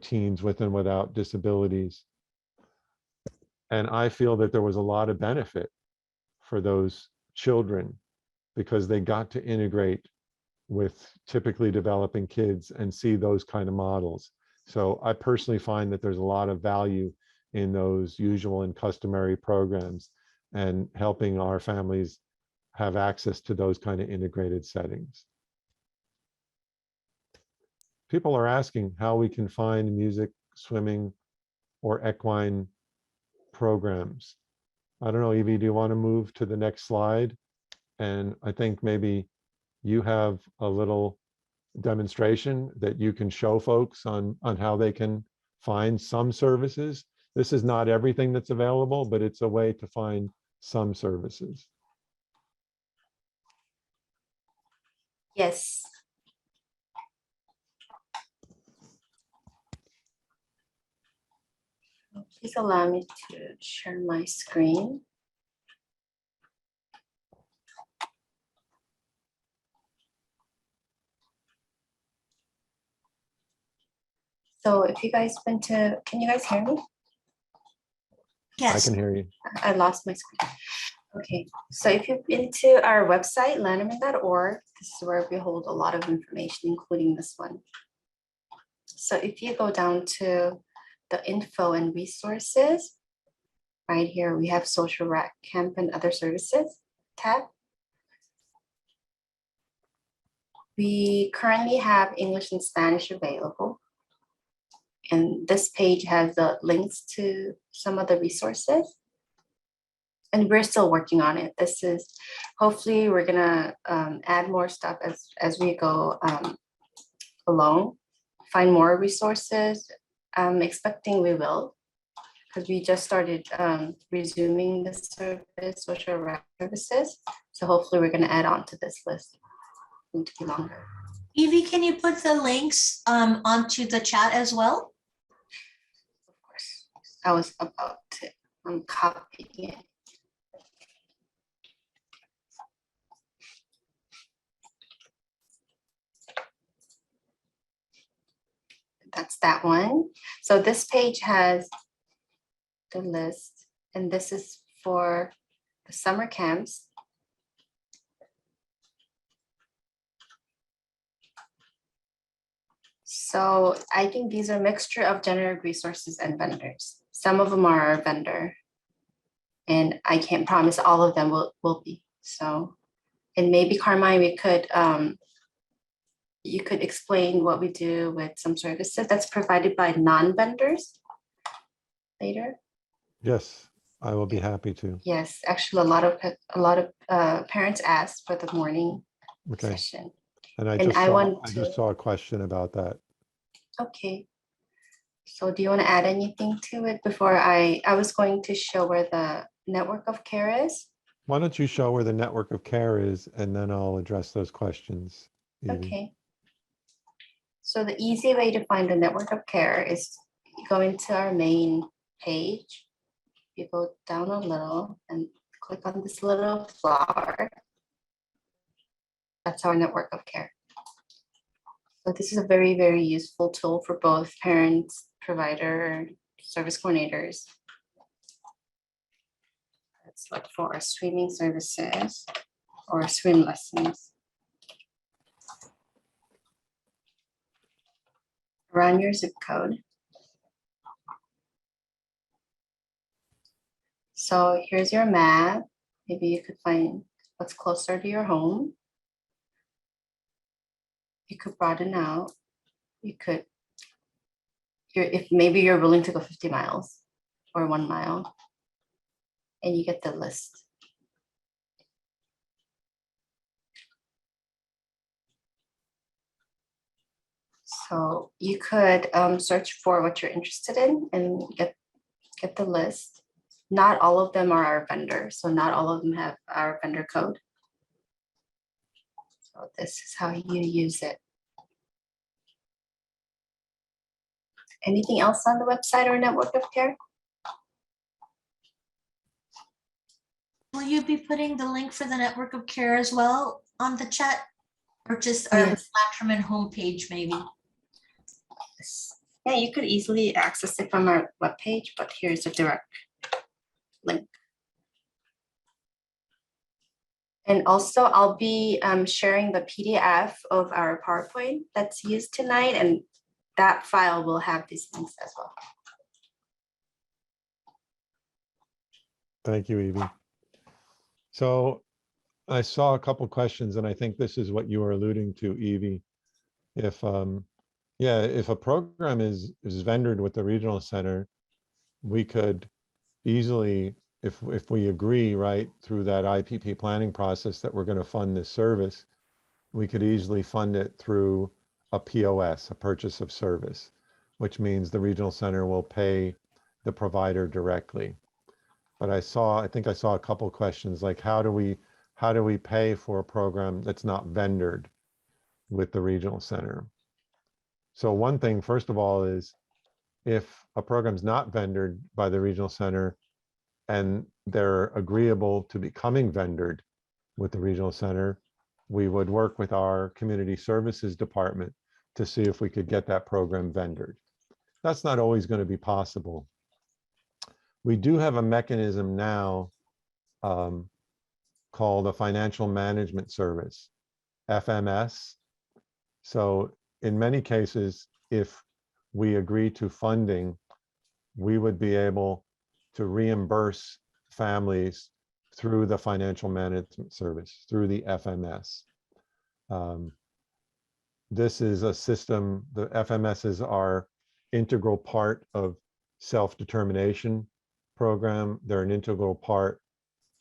teens with and without disabilities. And I feel that there was a lot of benefit for those children because they got to integrate with typically developing kids and see those kind of models. So I personally find that there's a lot of value in those usual and customary programs and helping our families have access to those kind of integrated settings. People are asking how we can find music, swimming, or equine programs. I don't know, Evie, do you want to move to the next slide? And I think maybe you have a little demonstration that you can show folks on how they can find some services. This is not everything that's available, but it's a way to find some services. Yes. Please allow me to share my screen. So if you guys went to, can you guys hear me? I Yes. can hear you. I lost my screen. Okay, so if you've been to our website, lanterman.org, this is where we hold a lot of information, including this one. So if you go down to the info and resources, right here, we have social rec, camp and other services tab. We currently have English and Spanish available. And this page has the links to some of the resources. And we're still working on it. This is, hopefully we're gonna add more stuff as we go along, find more resources. I'm expecting we will, because we just started resuming the service, social rec services. So hopefully we're gonna add on to this list. It's going to be longer. Evie, can you put the links onto the chat as well? Of course, I was about to, I'm copying it. That's that one. So this page has the list, and this is for the summer camps. So I think these are a mixture of generic resources and vendors. Some of them are our vendor, and I can't promise all of them will be. So, and maybe Carmine, we could, you could explain what we do with some services that's provided by non-vendors later. Yes, I will be happy to. Yes, actually, a lot of parents asked for the morning Okay. session. And I And just I saw, want I just to- saw a question about that. Okay. So do you want to add anything to it before I was going to show where the network of care is? Why don't you show where the network of care is, and then I'll address those questions. Evie. Okay. So the easy way to find the network of care is go into our main page. You go down a little and click on this little flower. That's our network of care. So this is a very, very useful tool for both parents, provider, service coordinators. Let's look for our swimming services or swim lessons. Around your zip code. So here's your map. Maybe you could find what's closer to your home. You could broaden out. You could, if maybe you're willing to go 50 miles or 1 mile, and you get the list. So you could search for what you're interested in and get the list. Not all of them are our vendor, so not all of them have our vendor code. So this is how you use it. Anything else on the website or network of care? Will you be putting the link for the network of care as well on the chat? Or just our Yes. Latterman homepage, maybe? Yeah, you could easily access it from our webpage, but here's a direct link. And also I'll be sharing the PDF of our PowerPoint that's used tonight, and that file will have these links as well. Thank you, Evie. So I saw a couple questions, and I think this is what you were alluding to, Evie. If yeah, if a program is vendored with the regional center, we could easily, if we agree, right, through that IPP planning process that we're going to fund this service, we could easily fund it through a POS, a purchase of service, which means the regional center will pay the provider directly. But I think I saw a couple questions like how do we pay for a program that's not vendored with the regional center? So one thing, first of all, is if a program's not vendored by the regional center and they're agreeable to becoming vendored with the regional center, we would work with our community services department to see if we could get that program vendored. That's not always going to be possible. We do have a mechanism now called a financial management service, FMS. So in many cases, if we agree to funding, we would be able to reimburse families through the financial management service, through the FMS. This is a system, the FMSs are integral part of self-determination program. They're an integral part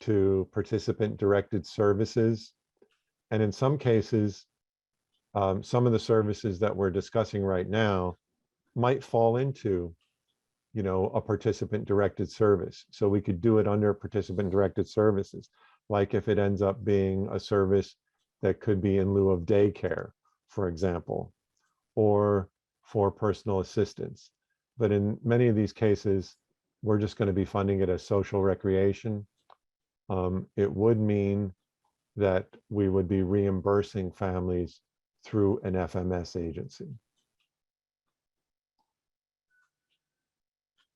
to participant-directed services. And in some cases, some of the services that we're discussing right now might fall into, you know, a participant-directed service. So we could do it under participant-directed services, like if it ends up being a service that could be in lieu of daycare, for example, or for personal assistance. But in many of these cases, we're just going to be funding it as social recreation. It would mean that we would be reimbursing families through an FMS agency.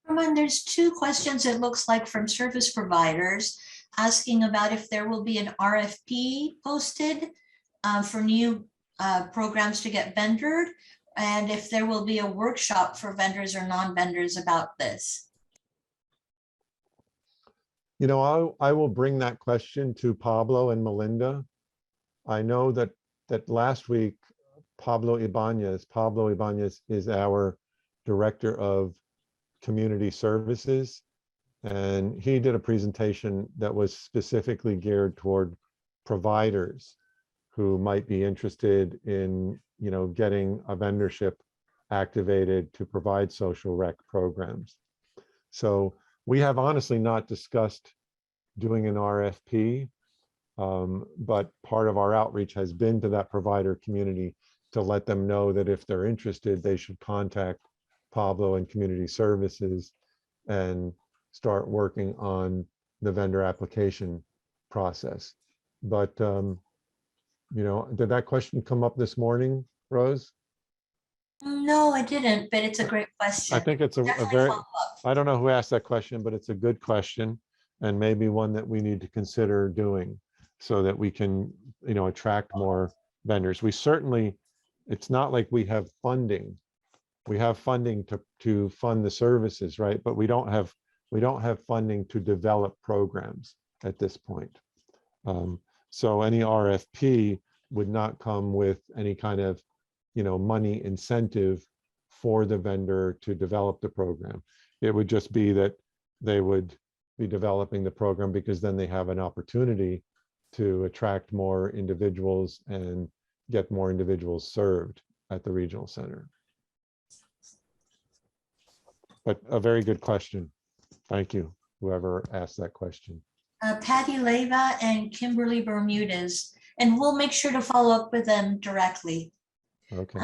Carmine, there's two questions, it looks like, from service providers asking about if there will be an RFP posted for new programs to get vendored, and if there will be a workshop for vendors or non-vendors about this. You know, I will bring that question to Pablo and Melinda. I know that last week, Pablo Ibanez is our director of community services, and he did a presentation that was specifically geared toward providers who might be interested in, you know, getting a vendorship activated to provide social rec programs. So we have honestly not discussed doing an RFP, but part of our outreach has been to that provider community to let them know that if they're interested, they should contact Pablo and community services and start working on the vendor application process. But, you know, did that question come up this morning, Rose? No, I didn't, but it's a great question. I think it's a Definitely very, follow up. I don't know who asked that question, but it's a good question and maybe one that we need to consider doing so that we can, you know, attract more vendors. We certainly, it's not like we have funding. We have funding to fund the services, right? But we don't have funding to develop programs at this point. So any RFP would not come with any kind of, you know, money incentive for the vendor to develop the program. It would just be that they would be developing the program because then they have an opportunity to attract more individuals and get more individuals served at the regional center. But a very good question. Thank you, whoever asked that question. Patty Leva and Kimberly Bermudez, and we'll make sure to follow up with them directly. Okay.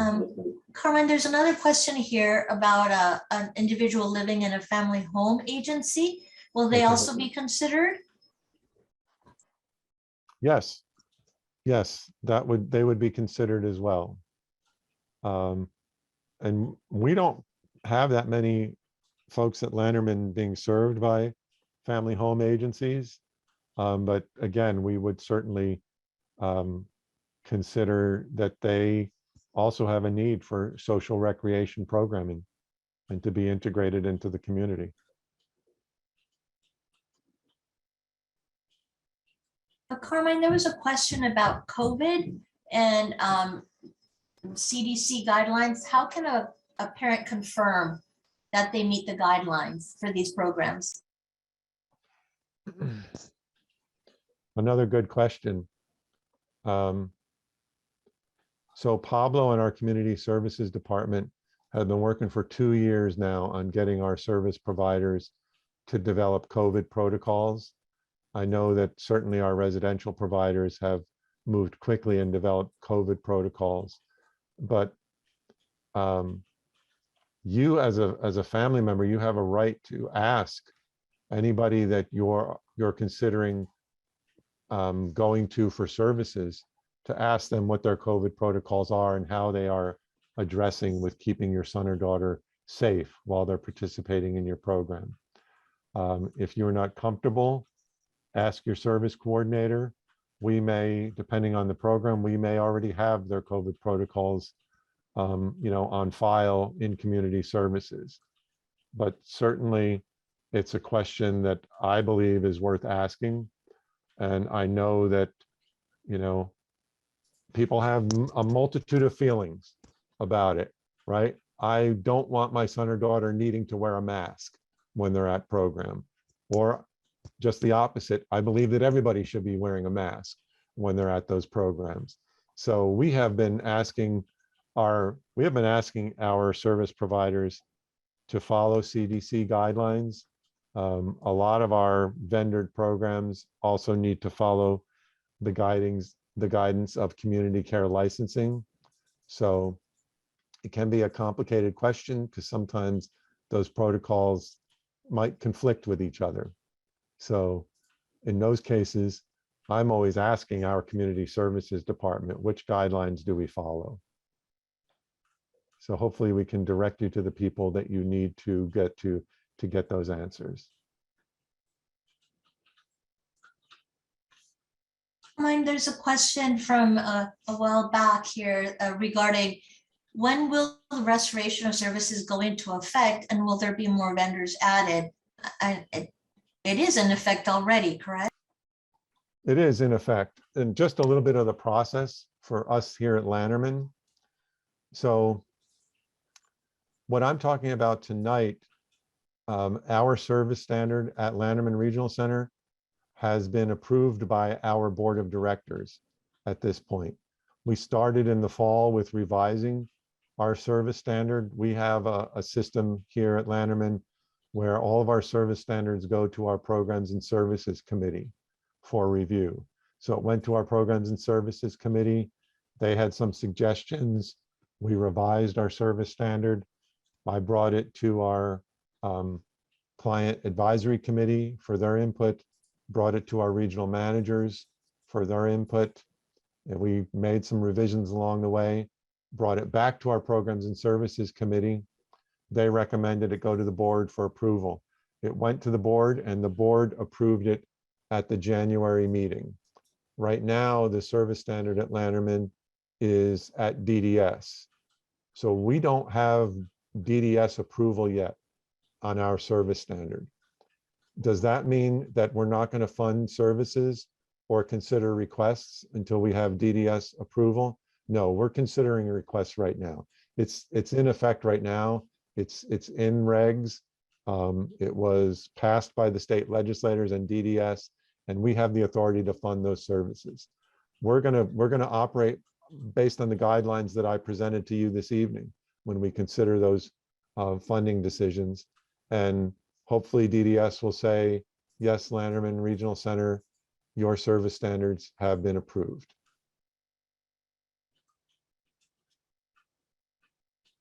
Carmine, there's another question here about an individual living in a family home agency. Will they Okay. also be considered? Yes. Yes, they would be considered as well. And we don't have that many folks at Lanterman being served by family home agencies. But again, we would certainly consider that they also have a need for social recreation programming and to be integrated into the community. Carmine, there was a question about COVID and CDC guidelines. How can a parent confirm that they meet the guidelines for these programs? Another good question. So Pablo and our community services department have been working for 2 years now on getting our service providers to develop COVID protocols. I know that certainly our residential providers have moved quickly and developed COVID protocols, but you as a family member, you have a right to ask anybody that you're considering going to for services, to ask them what their COVID protocols are and how they are addressing with keeping your son or daughter safe while they're participating in your program. If you're not comfortable, ask your service coordinator. We may, depending on the program, we may already have their COVID protocols, on file in community services. But certainly it's a question that I believe is worth asking. And I know that, people have a multitude of feelings about it, right? I don't want my son or daughter needing to wear a mask when they're at program, or just the opposite. I believe that everybody should be wearing a mask when they're at those programs. So we have been asking our service providers to follow CDC guidelines. A lot of our vendored programs also need to follow the guidance of community care licensing. So it can be a complicated question because sometimes those protocols might conflict with each other. So in those cases, I'm always asking our community services department, which guidelines do we follow? So hopefully we can direct you to the people that you need to get those answers. There's a question from a while back here regarding when will the restoration of services go into effect and will there be more vendors added? It is in effect already, correct? It is in effect, and just a little bit of the process for us here at Lanterman. So what I'm talking about tonight, our service standard at Lanterman Regional Center has been approved by our board of directors at this point. We started in the fall with revising our service standard. We have a system here at Lanterman where all of our service standards go to our programs and services committee for review. So it went to our programs and services committee. They had some suggestions. We revised our service standard. I brought it to our client advisory committee for their input, brought it to our regional managers for their input. And we made some revisions along the way, brought it back to our programs and services committee. They recommended it go to the board for approval. It went to the board and the board approved it at the January meeting. Right now, the service standard at Lanterman is at DDS. So we don't have DDS approval yet on our service standard. Does that mean that we're not going to fund services or consider requests until we have DDS approval? No, we're considering requests right now. It's in effect right now. It's in regs. It was passed by the state legislators and DDS, and we have the authority to fund those services. We're gonna operate based on the guidelines that I presented to you this evening when we consider those funding decisions. And hopefully DDS will say, yes, Lanterman Regional Center, your service standards have been approved.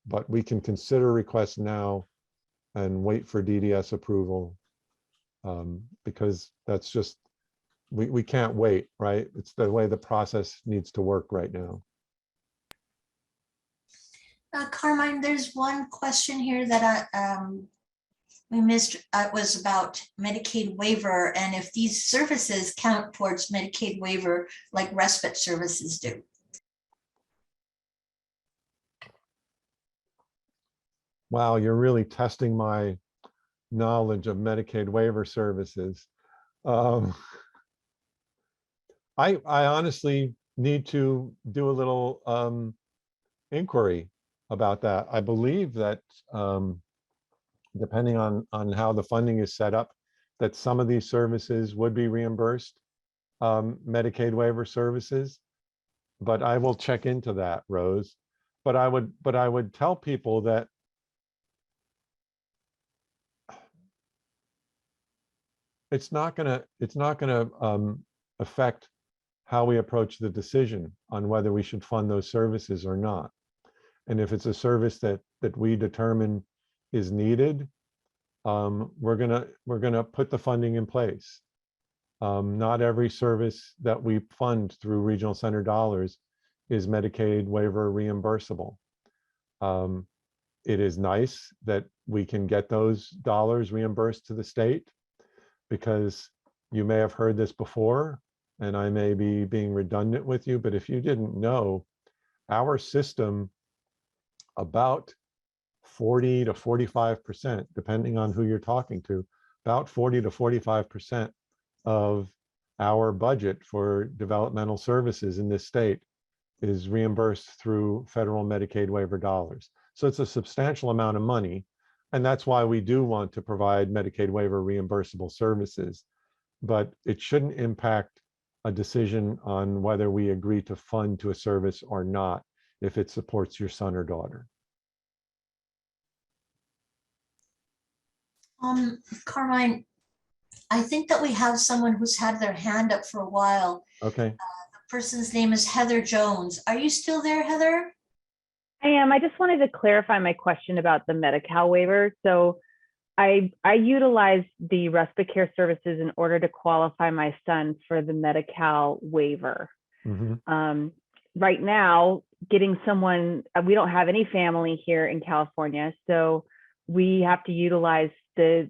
But we can consider requests now and wait for DDS approval, because that's just, we can't wait, right? It's the way the process needs to work right now. Carmine, there's one question here that we missed. It was about Medicaid waiver and if these services count towards Medicaid waiver like respite services do. Wow, you're really testing my knowledge of Medicaid waiver services. I honestly need to do a little inquiry about that. I believe that depending on how the funding is set up, that some of these services would be reimbursed Medicaid waiver services. But I will check into that, Rose. But I would tell people that it's not gonna affect how we approach the decision on whether we should fund those services or not. And if it's a service that we determine is needed, we're gonna put the funding in place. Not every service that we fund through regional center dollars is Medicaid waiver reimbursable. It is nice that we can get those dollars reimbursed to the state, because you may have heard this before, and I may be being redundant with you, but if you didn't know, our system, about 40 to 45%, depending on who you're talking to, about 40 to 45% of our budget for developmental services in this state is reimbursed through federal Medicaid waiver dollars. So it's a substantial amount of money. And that's why we do want to provide Medicaid waiver reimbursable services. But it shouldn't impact a decision on whether we agree to fund to a service or not if it supports your son or daughter. Carmine, I think that we have someone who's had their hand up for a while. Okay. The person's name is Heather Jones. Are you still there, Heather? I am. I just wanted to clarify my question about the Medi-Cal waiver. So I utilized the respite care services in order to qualify my son for the Medi-Cal waiver. Mm-hmm. Right now, getting someone, we don't have any family here in California, so we have to utilize the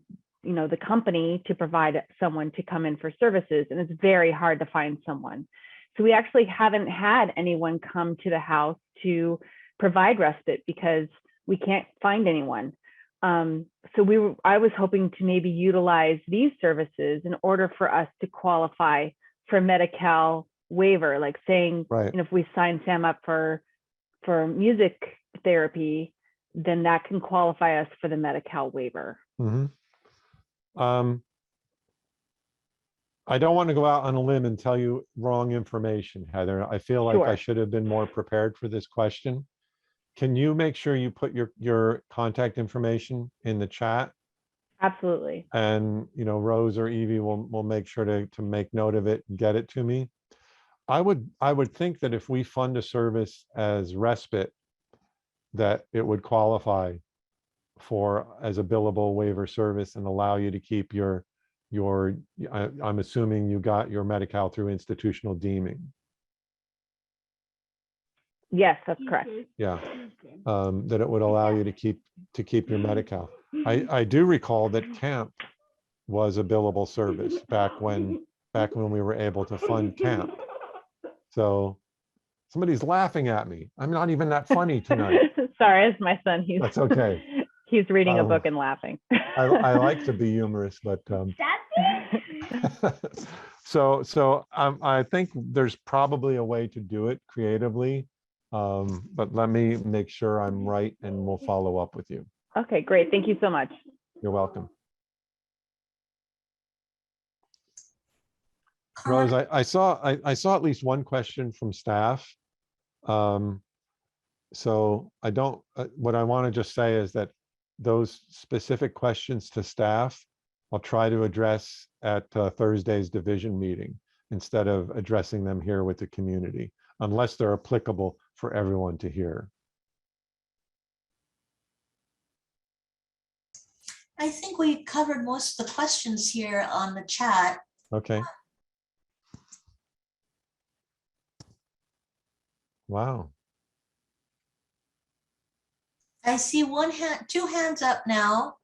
company to provide someone to come in for services, and it's very hard to find someone. So we actually haven't had anyone come to the house to provide respite because we can't find anyone. So I was hoping to maybe utilize these services in order for us to qualify for Medi-Cal waiver, like saying, right, if we sign Sam up for music therapy, then that can qualify us for the Medi-Cal waiver. Mm-hmm. I don't want to go out on a limb and tell you wrong information, Heather. I feel like I should have been more prepared for this question. Can you make sure you put your contact information in the chat? Absolutely. And Rose or Evie will make sure to make note of it and get it to me. I would think that if we fund a service as respite, that it would qualify as a billable waiver service and allow you to keep your I'm assuming you got your Medi-Cal through institutional deeming. Yes, that's correct. Yeah, that it would allow you to keep your Medi-Cal. I do recall that camp was a billable service back when we were able to fund camp. So somebody's laughing at me. I'm not even that funny tonight. Sorry, it's my son. That's okay. He's reading a book and laughing. I like to be humorous, but so I think there's probably a way to do it creatively, but let me make sure I'm right, and we'll follow up with you. Okay, great. Thank you so much. You're welcome. Carmine, Rose, I saw at least one question from staff. So I don't. What I want to just say is that those specific questions to staff, I'll try to address at Thursday's division meeting instead of addressing them here with the community, unless they're applicable for everyone to hear. I think we covered most of the questions here on the chat. Okay. Wow. I see two hands up now.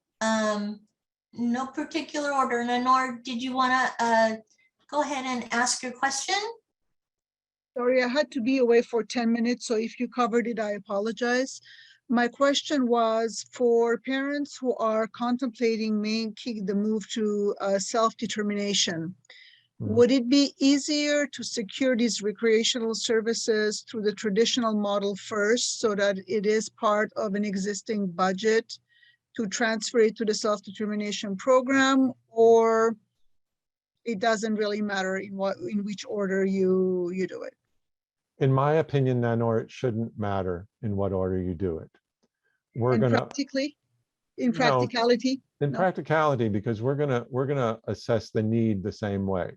No particular order. Lenore, did you want to go ahead and ask your question? Sorry, I had to be away for 10 minutes, so if you covered it, I apologize. My question was for parents who are contemplating making the move to self-determination. Would it be easier to secure these recreational services through the traditional model first so that it is part of an existing budget to transfer it to the self-determination program, or it doesn't really matter in which order you do it? In my opinion, Nanor, it shouldn't matter in what order you do it. We're And gonna practically, in No. practicality? in No. practicality, because we're gonna assess the need the same way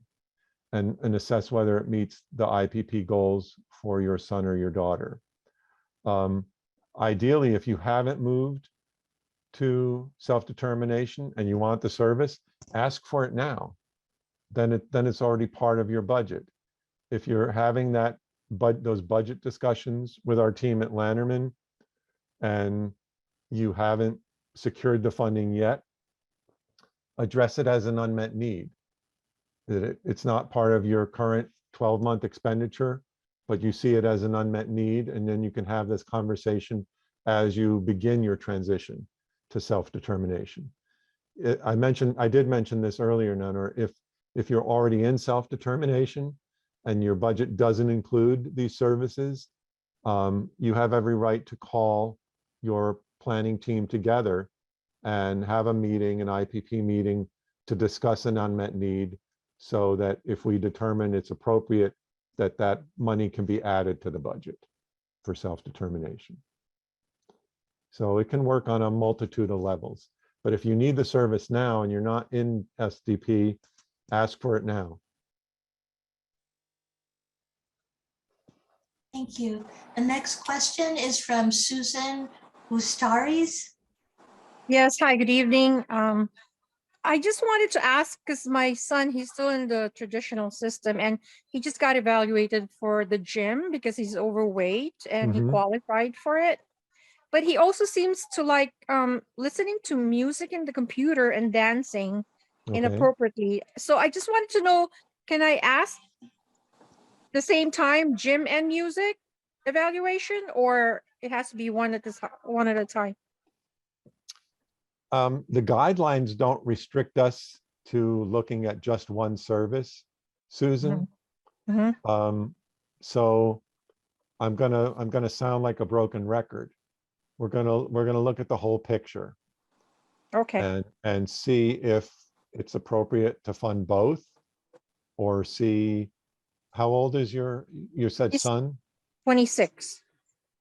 and assess whether it meets the IPP goals for your son or your daughter. Ideally, if you haven't moved to self-determination and you want the service, ask for it now. Then it's already part of your budget. If you're having those budget discussions with our team at Lanterman and you haven't secured the funding yet, address it as an unmet need. It's not part of your current 12-month expenditure, but you see it as an unmet need, and then you can have this conversation as you begin your transition to self-determination. I did mention this earlier, Nana, if you're already in self-determination and your budget doesn't include these services, you have every right to call your planning team together and have a meeting, an IPP meeting, to discuss an unmet need, so that if we determine it's appropriate, that money can be added to the budget for self-determination. So it can work on a multitude of levels. But if you need the service now and you're not in SDP, ask for it now. Thank you. The next question is from Susan Ustaris. Yes, hi, good evening. I just wanted to ask, because my son, he's still in the traditional system and he just got evaluated for the gym because he's overweight and he qualified for it. But he also seems to like listening to music in the computer and dancing inappropriately. So I just wanted to know, can I ask the same time gym and music evaluation, or it has to be one at a time? The guidelines don't restrict us to looking at just one service, Susan. So I'm gonna sound like a broken record. We're gonna look at the whole picture. Okay. And see if it's appropriate to fund both, or see, how old is you said He's son? 26.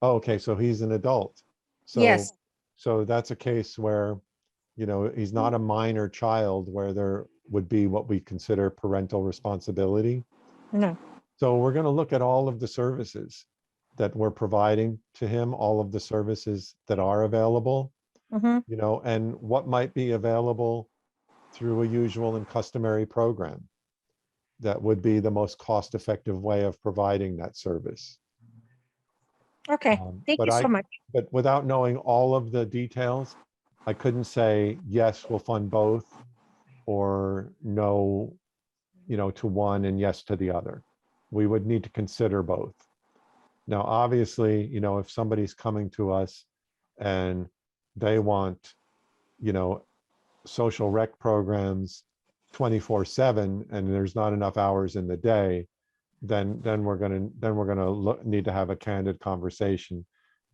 Oh, okay, so he's an adult. So, Yes. So that's a case where, he's not a minor child where there would be what we consider parental responsibility. No. So we're going to look at all of the services that we're providing to him, all of the services that are available, and what might be available through a usual and customary program that would be the most cost-effective way of providing that service. Okay, thank you so much. But without knowing all of the details, I couldn't say, yes, we'll fund both, or no, to one and yes to the other. We would need to consider both. Now, obviously, if somebody's coming to us and they want, social rec programs 24/7 and there's not enough hours in the day, then we're gonna need to have a candid conversation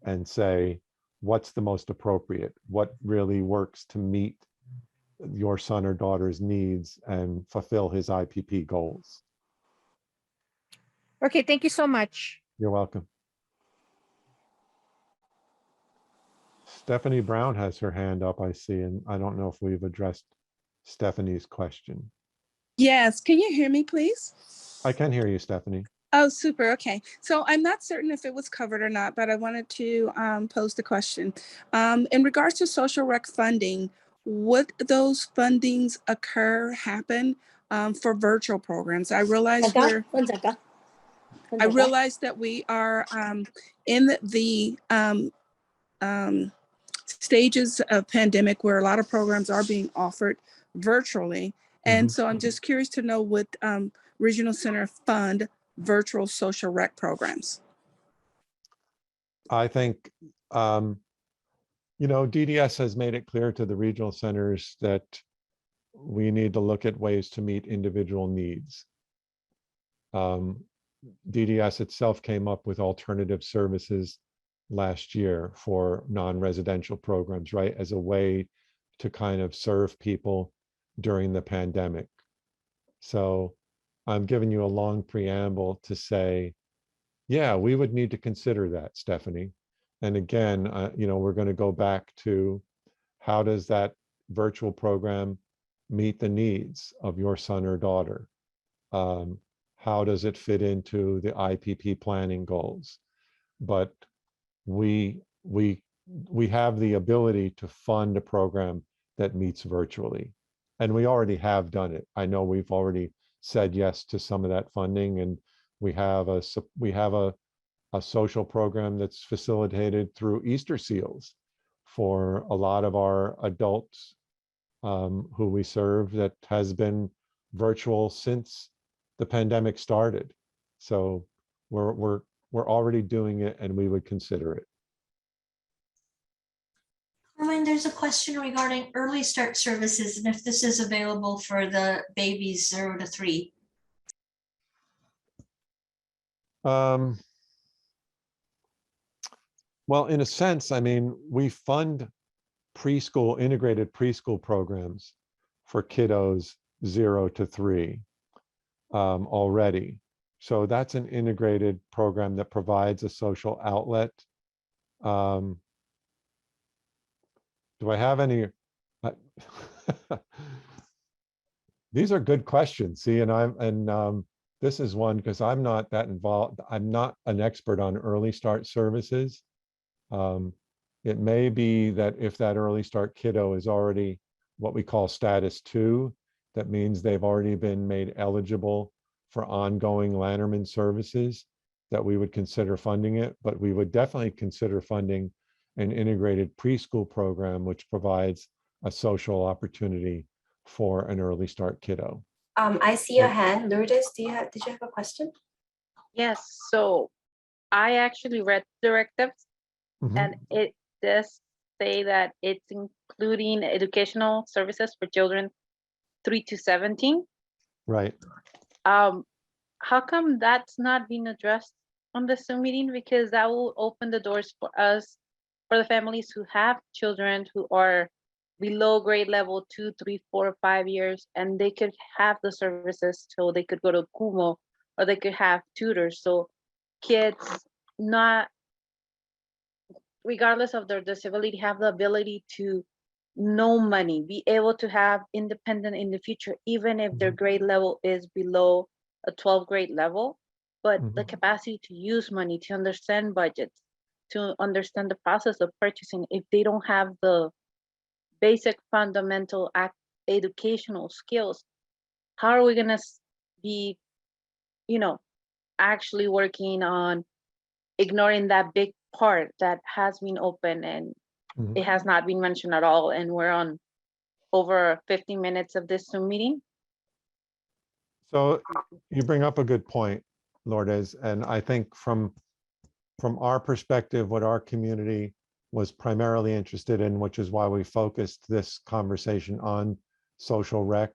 and say, what's the most appropriate? What really works to meet your son or daughter's needs and fulfill his IPP goals? Okay, thank you so much. You're welcome. Stephanie Brown has her hand up, I see, and I don't know if we've addressed Stephanie's question. Yes, can you hear me, please? I can hear you, Stephanie. Oh, super. Okay. So I'm not certain if it was covered or not, but I wanted to pose the question. In regards to social rec funding, would those fundings happen for virtual programs? I realize that we are in the stages of pandemic where a lot of programs are being offered virtually. And so I'm just curious to know, would Regional Center fund virtual social rec programs? I think, DDS has made it clear to the regional centers that we need to look at ways to meet individual needs. DDS itself came up with alternative services last year for non-residential programs, right, as a way to kind of serve people during the pandemic. So I'm giving you a long preamble to say, yeah, we would need to consider that, Stephanie. And again, we're going to go back to how does that virtual program meet the needs of your son or daughter? How does it fit into the IPP planning goals? But we have the ability to fund a program that meets virtually, and we already have done it. I know we've already said yes to some of that funding, and we have a social program that's facilitated through Easter Seals for a lot of our adults who we serve, that has been virtual since the pandemic started. So we're already doing it, and we would consider it. Carmine, there's a question regarding early start services and if this is available for the babies 0 to 3. Well, in a sense, I mean, we fund preschool, integrated preschool programs for kiddos 0 to 3 already. So that's an integrated program that provides a social outlet. Do I have any? These are good questions. See, and this is one because I'm not that involved. I'm not an expert on early start services. It may be that if that early start kiddo is already what we call status 2, that means they've already been made eligible for ongoing Lanterman services, that we would consider funding it, but we would definitely consider funding an integrated preschool program, which provides a social opportunity for an early start kiddo. I see your hand. Lourdes, did you have a question? Yes, so I actually read directives and it does say that it's including educational services for children 3 to 17. Right. How come that's not being addressed on the Zoom meeting? Because that will open the doors for us, for the families who have children who are below grade level 2, 3, 4, 5 years, and they could have the services, so they could go to Kumo or they could have tutors. So kids, not regardless of their disability, have the ability to know money, be able to have independent in the future, even if their grade level is below a 12th grade level, but the capacity to use money, to understand budgets, to understand the process of purchasing. If they don't have the basic fundamental educational skills, how are we going to be, actually working on ignoring that big part that has been open and it has not been mentioned at all, and we're on over 50 minutes of this Zoom meeting? So you bring up a good point, Lourdes, and I think from our perspective, what our community was primarily interested in, which is why we focused this conversation on social rec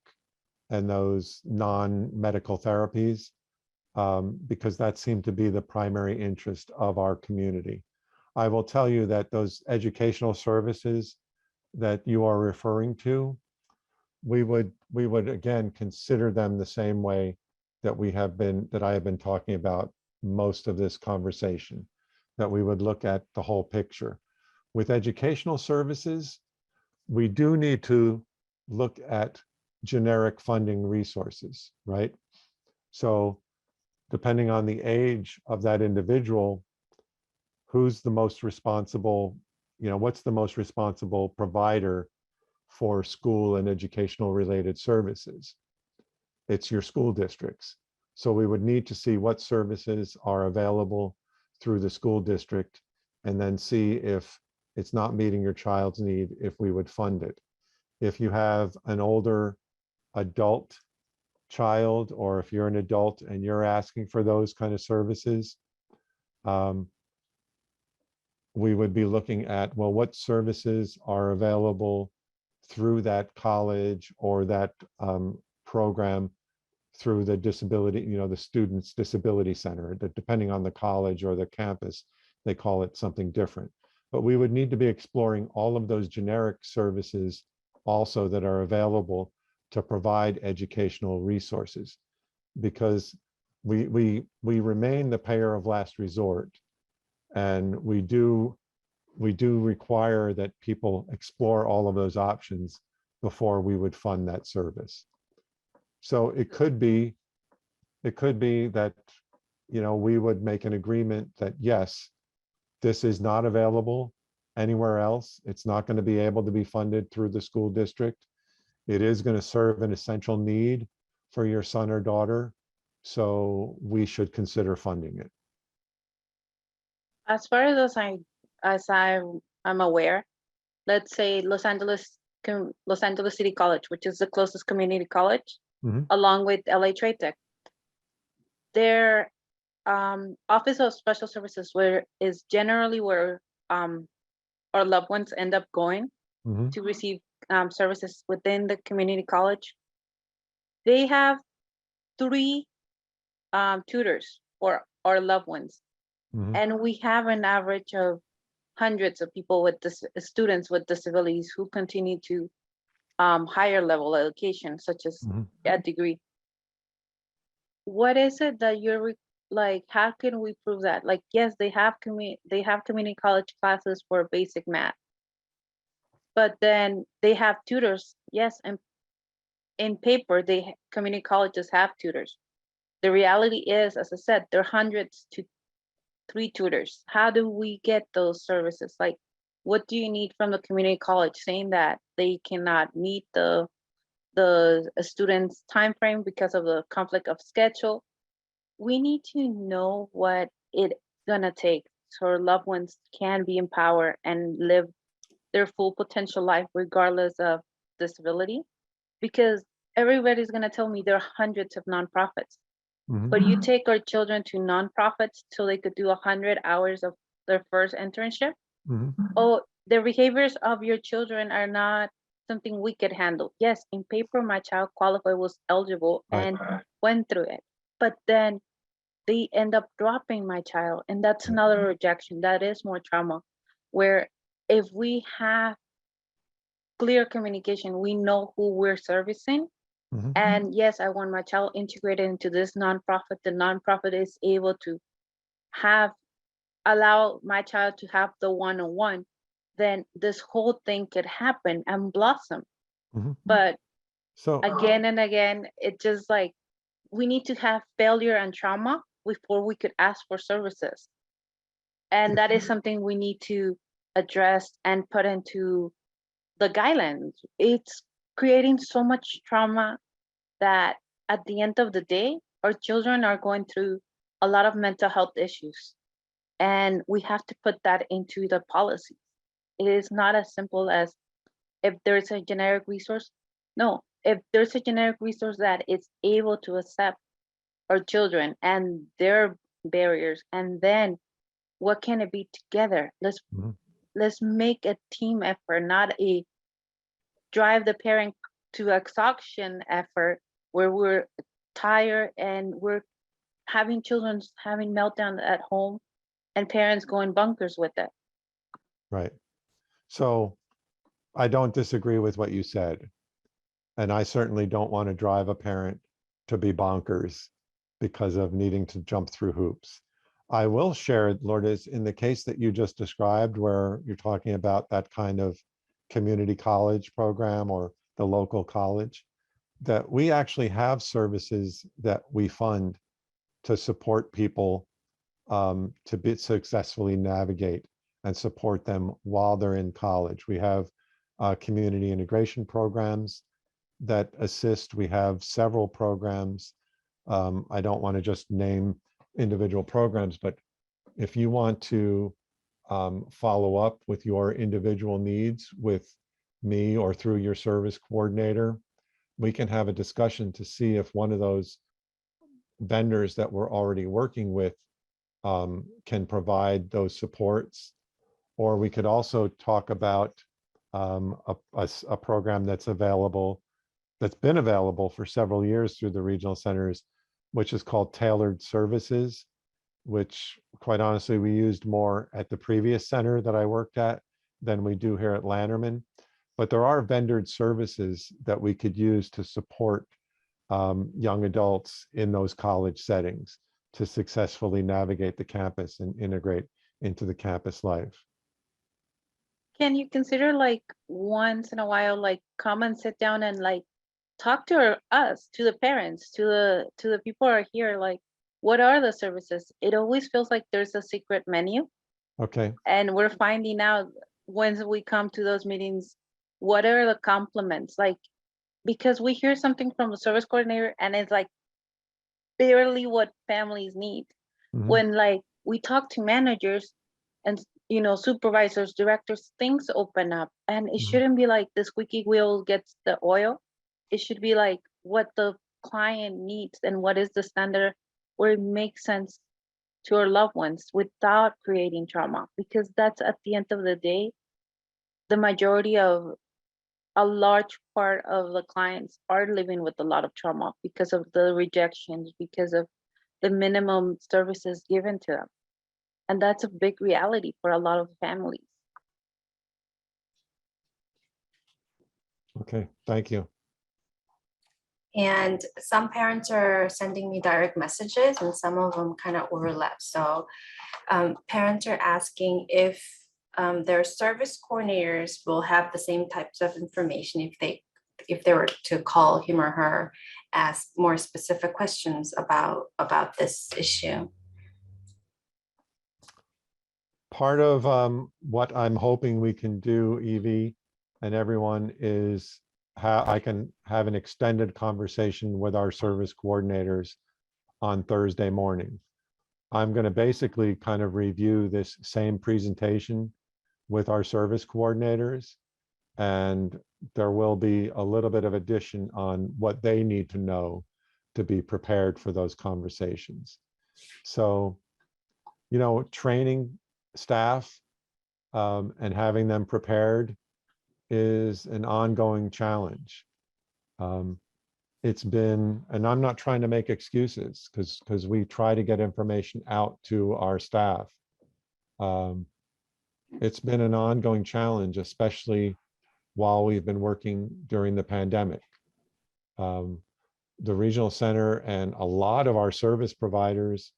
and those non-medical therapies, because that seemed to be the primary interest of our community. I will tell you that those educational services that you are referring to, we would again consider them the same way that I have been talking about most of this conversation, that we would look at the whole picture. With educational services, we do need to look at generic funding resources, right? So depending on the age of that individual, who's the most responsible, what's the most responsible provider for school and educational related services? It's your school districts. So we would need to see what services are available through the school district and then see if it's not meeting your child's need, if we would fund it. If you have an older adult child, or if you're an adult and you're asking for those kind of services, we would be looking at, well, what services are available through that college or that program through the disability, the student's disability center, that depending on the college or the campus, they call it something different. But we would need to be exploring all of those generic services also that are available to provide educational resources, because we remain the payer of last resort, and we do require that people explore all of those options before we would fund that service. So it could be that we would make an agreement that yes, this is not available anywhere else. It's not going to be able to be funded through the school district. It is going to serve an essential need for your son or daughter, so we should consider funding it. As far as I'm aware, let's say Los Angeles City College, which is the closest community college, along with LA Trade Tech, their Office of Special Services is generally where our loved ones end up going to receive services within the community college. They have 3 tutors for our loved ones. And we have an average of hundreds of people students with disabilities who continue to higher level education, such as a degree. What is it that you're like, how can we prove that? Like, yes, they have community college classes for basic math, but then they have tutors. Yes, and in paper, community colleges have tutors. The reality is, as I said, there are hundreds to 3 tutors. How do we get those services? Like, what do you need from the community college saying that they cannot meet the student's time frame because of the conflict of schedule? We need to know what it's gonna take so our loved ones can be empowered and live their full potential life regardless of disability, because everybody's gonna tell me there are hundreds of nonprofits. But you take our children to nonprofits so they could do 100 hours of their first internship. Oh, the behaviors of your children are not something we could handle. Yes, in paper, my child qualified, was eligible, and went through it. But then they end up dropping my child, and that's another rejection. That is more trauma, where if we have clear communication, we know who we're servicing. And yes, I want my child integrated into this nonprofit. The nonprofit is able to allow my child to have the one-on-one, then this whole thing could happen and blossom. But so again and again, it's just like, we need to have failure and trauma before we could ask for services. And that is something we need to address and put into the guidelines. It's creating so much trauma that at the end of the day, our children are going through a lot of mental health issues. And we have to put that into the policy. It is not as simple as if there's a generic resource. No, if there's a generic resource that is able to accept our children and their barriers, and then what can it be together? Let's make a team effort, not a drive the parent to exhaustion effort where we're tired and we're having children having meltdown at home and parents going bunkers with it. Right. So I don't disagree with what you said. And I certainly don't want to drive a parent to be bonkers because of needing to jump through hoops. I will share, Lourdes, in the case that you just described, where you're talking about that kind of community college program or the local college, that we actually have services that we fund to support people to successfully navigate and support them while they're in college. We have community integration programs that assist. We have several programs. I don't want to just name individual programs, but if you want to follow up with your individual needs with me or through your service coordinator, we can have a discussion to see if one of those vendors that we're already working with can provide those supports. Or we could also talk about a program that's been available for several years through the regional centers, which is called tailored services, which quite honestly, we used more at the previous center that I worked at than we do here at Lanterman. But there are vendored services that we could use to support young adults in those college settings to successfully navigate the campus and integrate into the campus life. Can you consider like once in a while, like come and sit down and like talk to us, to the parents, to the people who are here, like what are the services? It always feels like there's a secret menu. Okay. And we're finding out when we come to those meetings, what are the compliments? Like, because we hear something from the service coordinator and it's like barely what families need. Mhm. When like we talk to managers and supervisors, directors, things open up, and it Mhm. shouldn't be like the squeaky wheel gets the oil. It should be like what the client needs and what is the standard where it makes sense to our loved ones without creating trauma, because that's at the end of the day, the majority of a large part of the clients are living with a lot of trauma because of the rejections, because of the minimum services given to them. And that's a big reality for a lot of families. Okay, thank you. And some parents are sending me direct messages and some of them kind of overlap. So parents are asking if their service coordinators will have the same types of information if they were to call him or her, ask more specific questions about this issue. Part of what I'm hoping we can do, Evie, and everyone, is how I can have an extended conversation with our service coordinators on Thursday morning. I'm going to basically kind of review this same presentation with our service coordinators, and there will be a little bit of addition on what they need to know to be prepared for those conversations. So, training staff and having them prepared is an ongoing challenge. It's been, and I'm not trying to make excuses because we try to get information out to our staff. It's been an ongoing challenge, especially while we've been working during the pandemic. The regional center and a lot of our service providers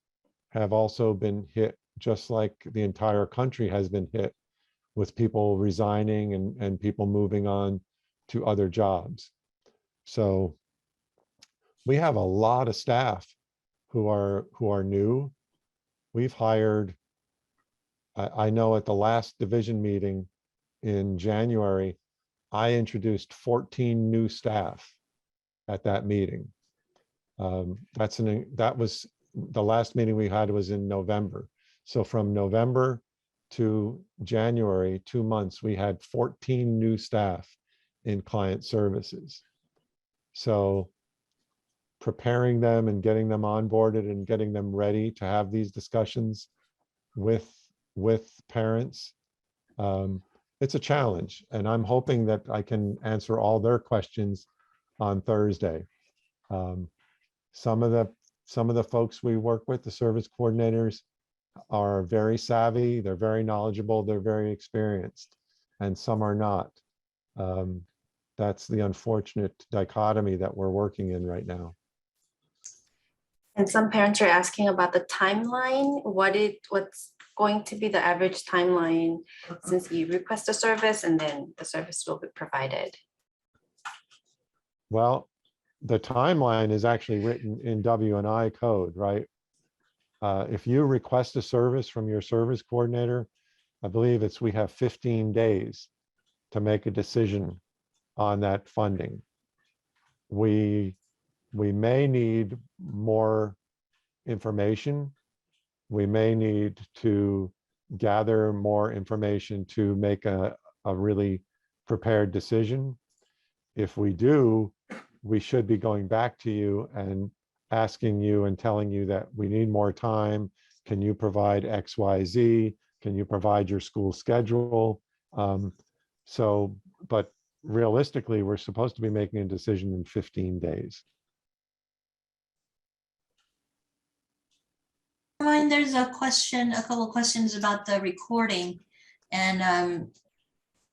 have also been hit, just like the entire country has been hit, with people resigning and people moving on to other jobs. So we have a lot of staff who are new. We've hired, I know at the last division meeting in January, I introduced 14 new staff at that meeting. That was the last meeting we had was in November. So from November to January, 2 months, we had 14 new staff in client services. So preparing them and getting them onboarded and getting them ready to have these discussions with parents, it's a challenge. And I'm hoping that I can answer all their questions on Thursday. Some of the folks we work with, the service coordinators, are very savvy, they're very knowledgeable, they're very experienced, and some are not. That's the unfortunate dichotomy that we're working in right now. And some parents are asking about the timeline. What's going to be the average timeline since you request a service and then the service will be provided? Well, the timeline is actually written in W&I code, right? If you request a service from your service coordinator, I believe we have 15 days to make a decision on that funding. We may need more information. We may need to gather more information to make a really prepared decision. If we do, we should be going back to you and asking you and telling you that we need more time. Can you provide X, Y, Z? Can you provide your school schedule? But realistically, we're supposed to be making a decision in 15 days. Carmine, there's a couple questions about the recording. And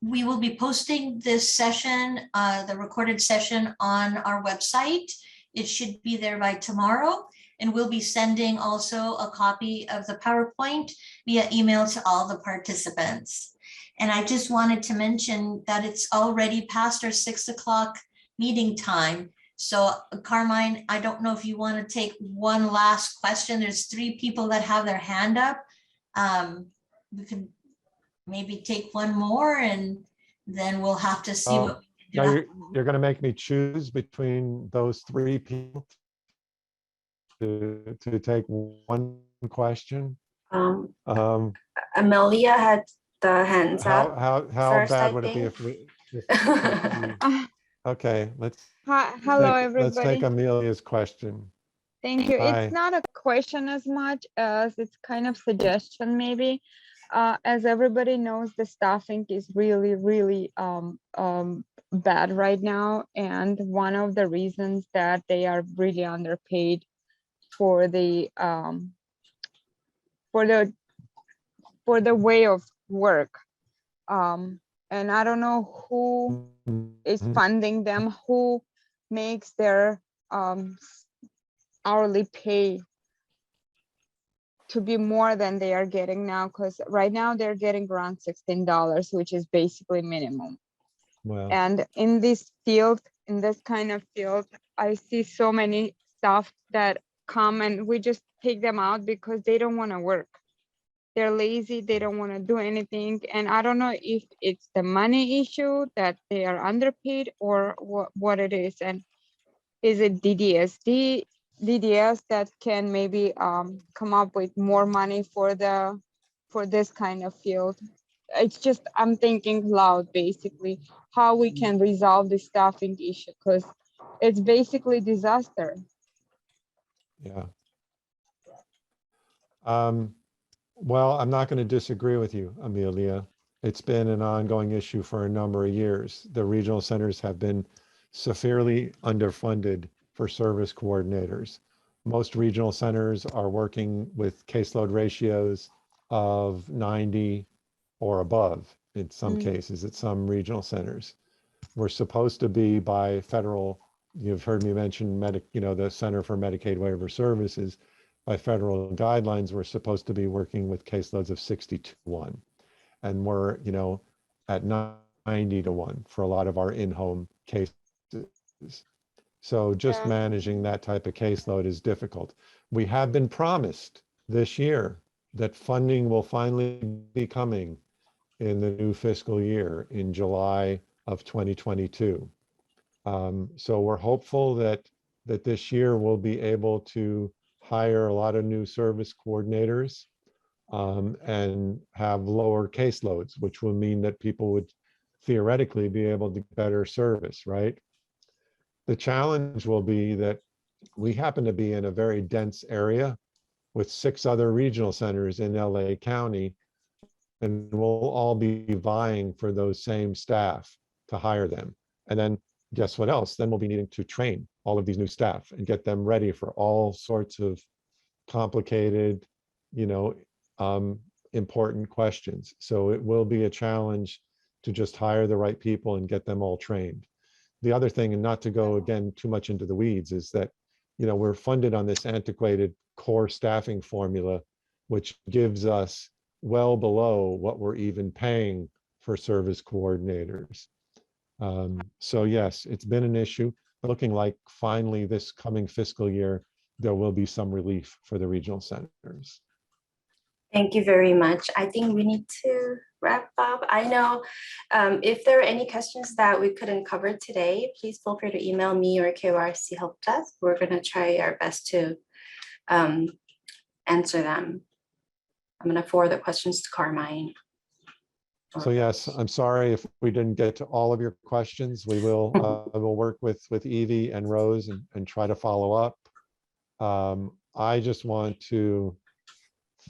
we will be posting this session, the recorded session, on our website. It should be there by tomorrow. And we'll be sending also a copy of the PowerPoint via email to all the participants. And I just wanted to mention that it's already past our 6 o'clock meeting time. So Carmine, I don't know if you want to take one last question. There's 3 people that have their hand up. We could maybe take one more and then we'll have to see what we can do. Now you're going to make me choose between those 3 people to take one question. Amelia had the hands up. How first, bad I would it be think. okay, let's Hello, let's take everybody. Amelia's question. Thank you. Hi. It's not a question as much as it's kind of suggestion maybe. As everybody knows, the staffing is really, really bad right now. And one of the reasons that they are really underpaid for the way of work. And I don't know who is funding them, who makes their hourly pay to be more than they are getting now, because right now they're getting around $16, which is basically minimum. Wow. And in this field, in this kind of field, I see so many staff that come and we just take them out because they don't want to work. They're lazy, they don't want to do anything. And I don't know if it's the money issue that they are underpaid or what it is. And is it DDS that can maybe come up with more money for this kind of field? It's just, I'm thinking loud, basically, how we can resolve the staffing issue, because it's basically disaster. Yeah. Well, I'm not going to disagree with you, Amelia. It's been an ongoing issue for a number of years. The regional centers have been severely underfunded for service coordinators. Most regional centers are working with caseload ratios of 90 or above in some cases at some regional centers. We're supposed to be by federal, you've heard me mention the Center for Medicaid Waiver Services, by federal guidelines, we're supposed to be working with caseloads of 60-1. And we're, at 90-1 for a lot of our in-home cases. So just managing that type of caseload is difficult. We have been promised this year that funding will finally be coming in the new fiscal year in July of 2022. So we're hopeful that this year we'll be able to hire a lot of new service coordinators and have lower caseloads, which will mean that people would theoretically be able to get better service, right? The challenge will be that we happen to be in a very dense area with 6 other regional centers in LA County, and we'll all be vying for those same staff to hire them. And then guess what else? Then we'll be needing to train all of these new staff and get them ready for all sorts of complicated, important questions. So it will be a challenge to just hire the right people and get them all trained. The other thing, and not to go again too much into the weeds, is that we're funded on this antiquated core staffing formula, which gives us well below what we're even paying for service coordinators. So yes, it's been an issue. Looking like finally this coming fiscal year, there will be some relief for the regional centers. Thank you very much. I think we need to wrap up. I know if there are any questions that we couldn't cover today, please feel free to email me or KYC Help Desk. We're going to try our best to answer them. I'm going to forward the questions to Carmine. So yes, I'm sorry if we didn't get to all of your questions. We will we'll work with Evie and Rose and try to follow up. I just want to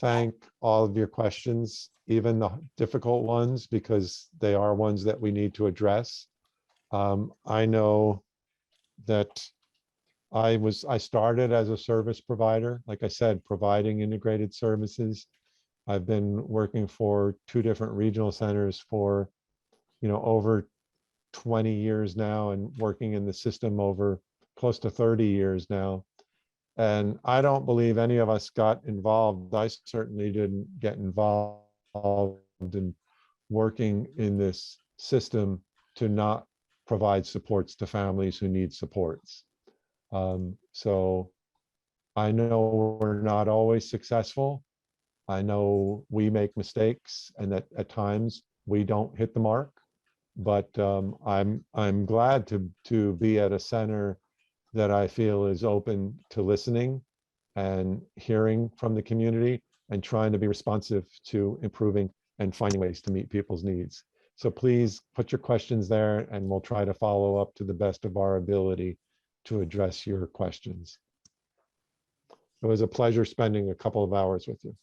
thank all of your questions, even the difficult ones, because they are ones that we need to address. I know that I started as a service provider, like I said, providing integrated services. I've been working for 2 different regional centers for, over 20 years now, and working in the system over close to 30 years now. And I don't believe any of us got involved. I certainly didn't get involved in working in this system to not provide supports to families who need supports. So I know we're not always successful. I know we make mistakes and that at times we don't hit the mark, but I'm glad to be at a center that I feel is open to listening and hearing from the community and trying to be responsive to improving and finding ways to meet people's needs. So please put your questions there and we'll try to follow up to the best of our ability to address your questions. It was a pleasure spending a couple of hours with you.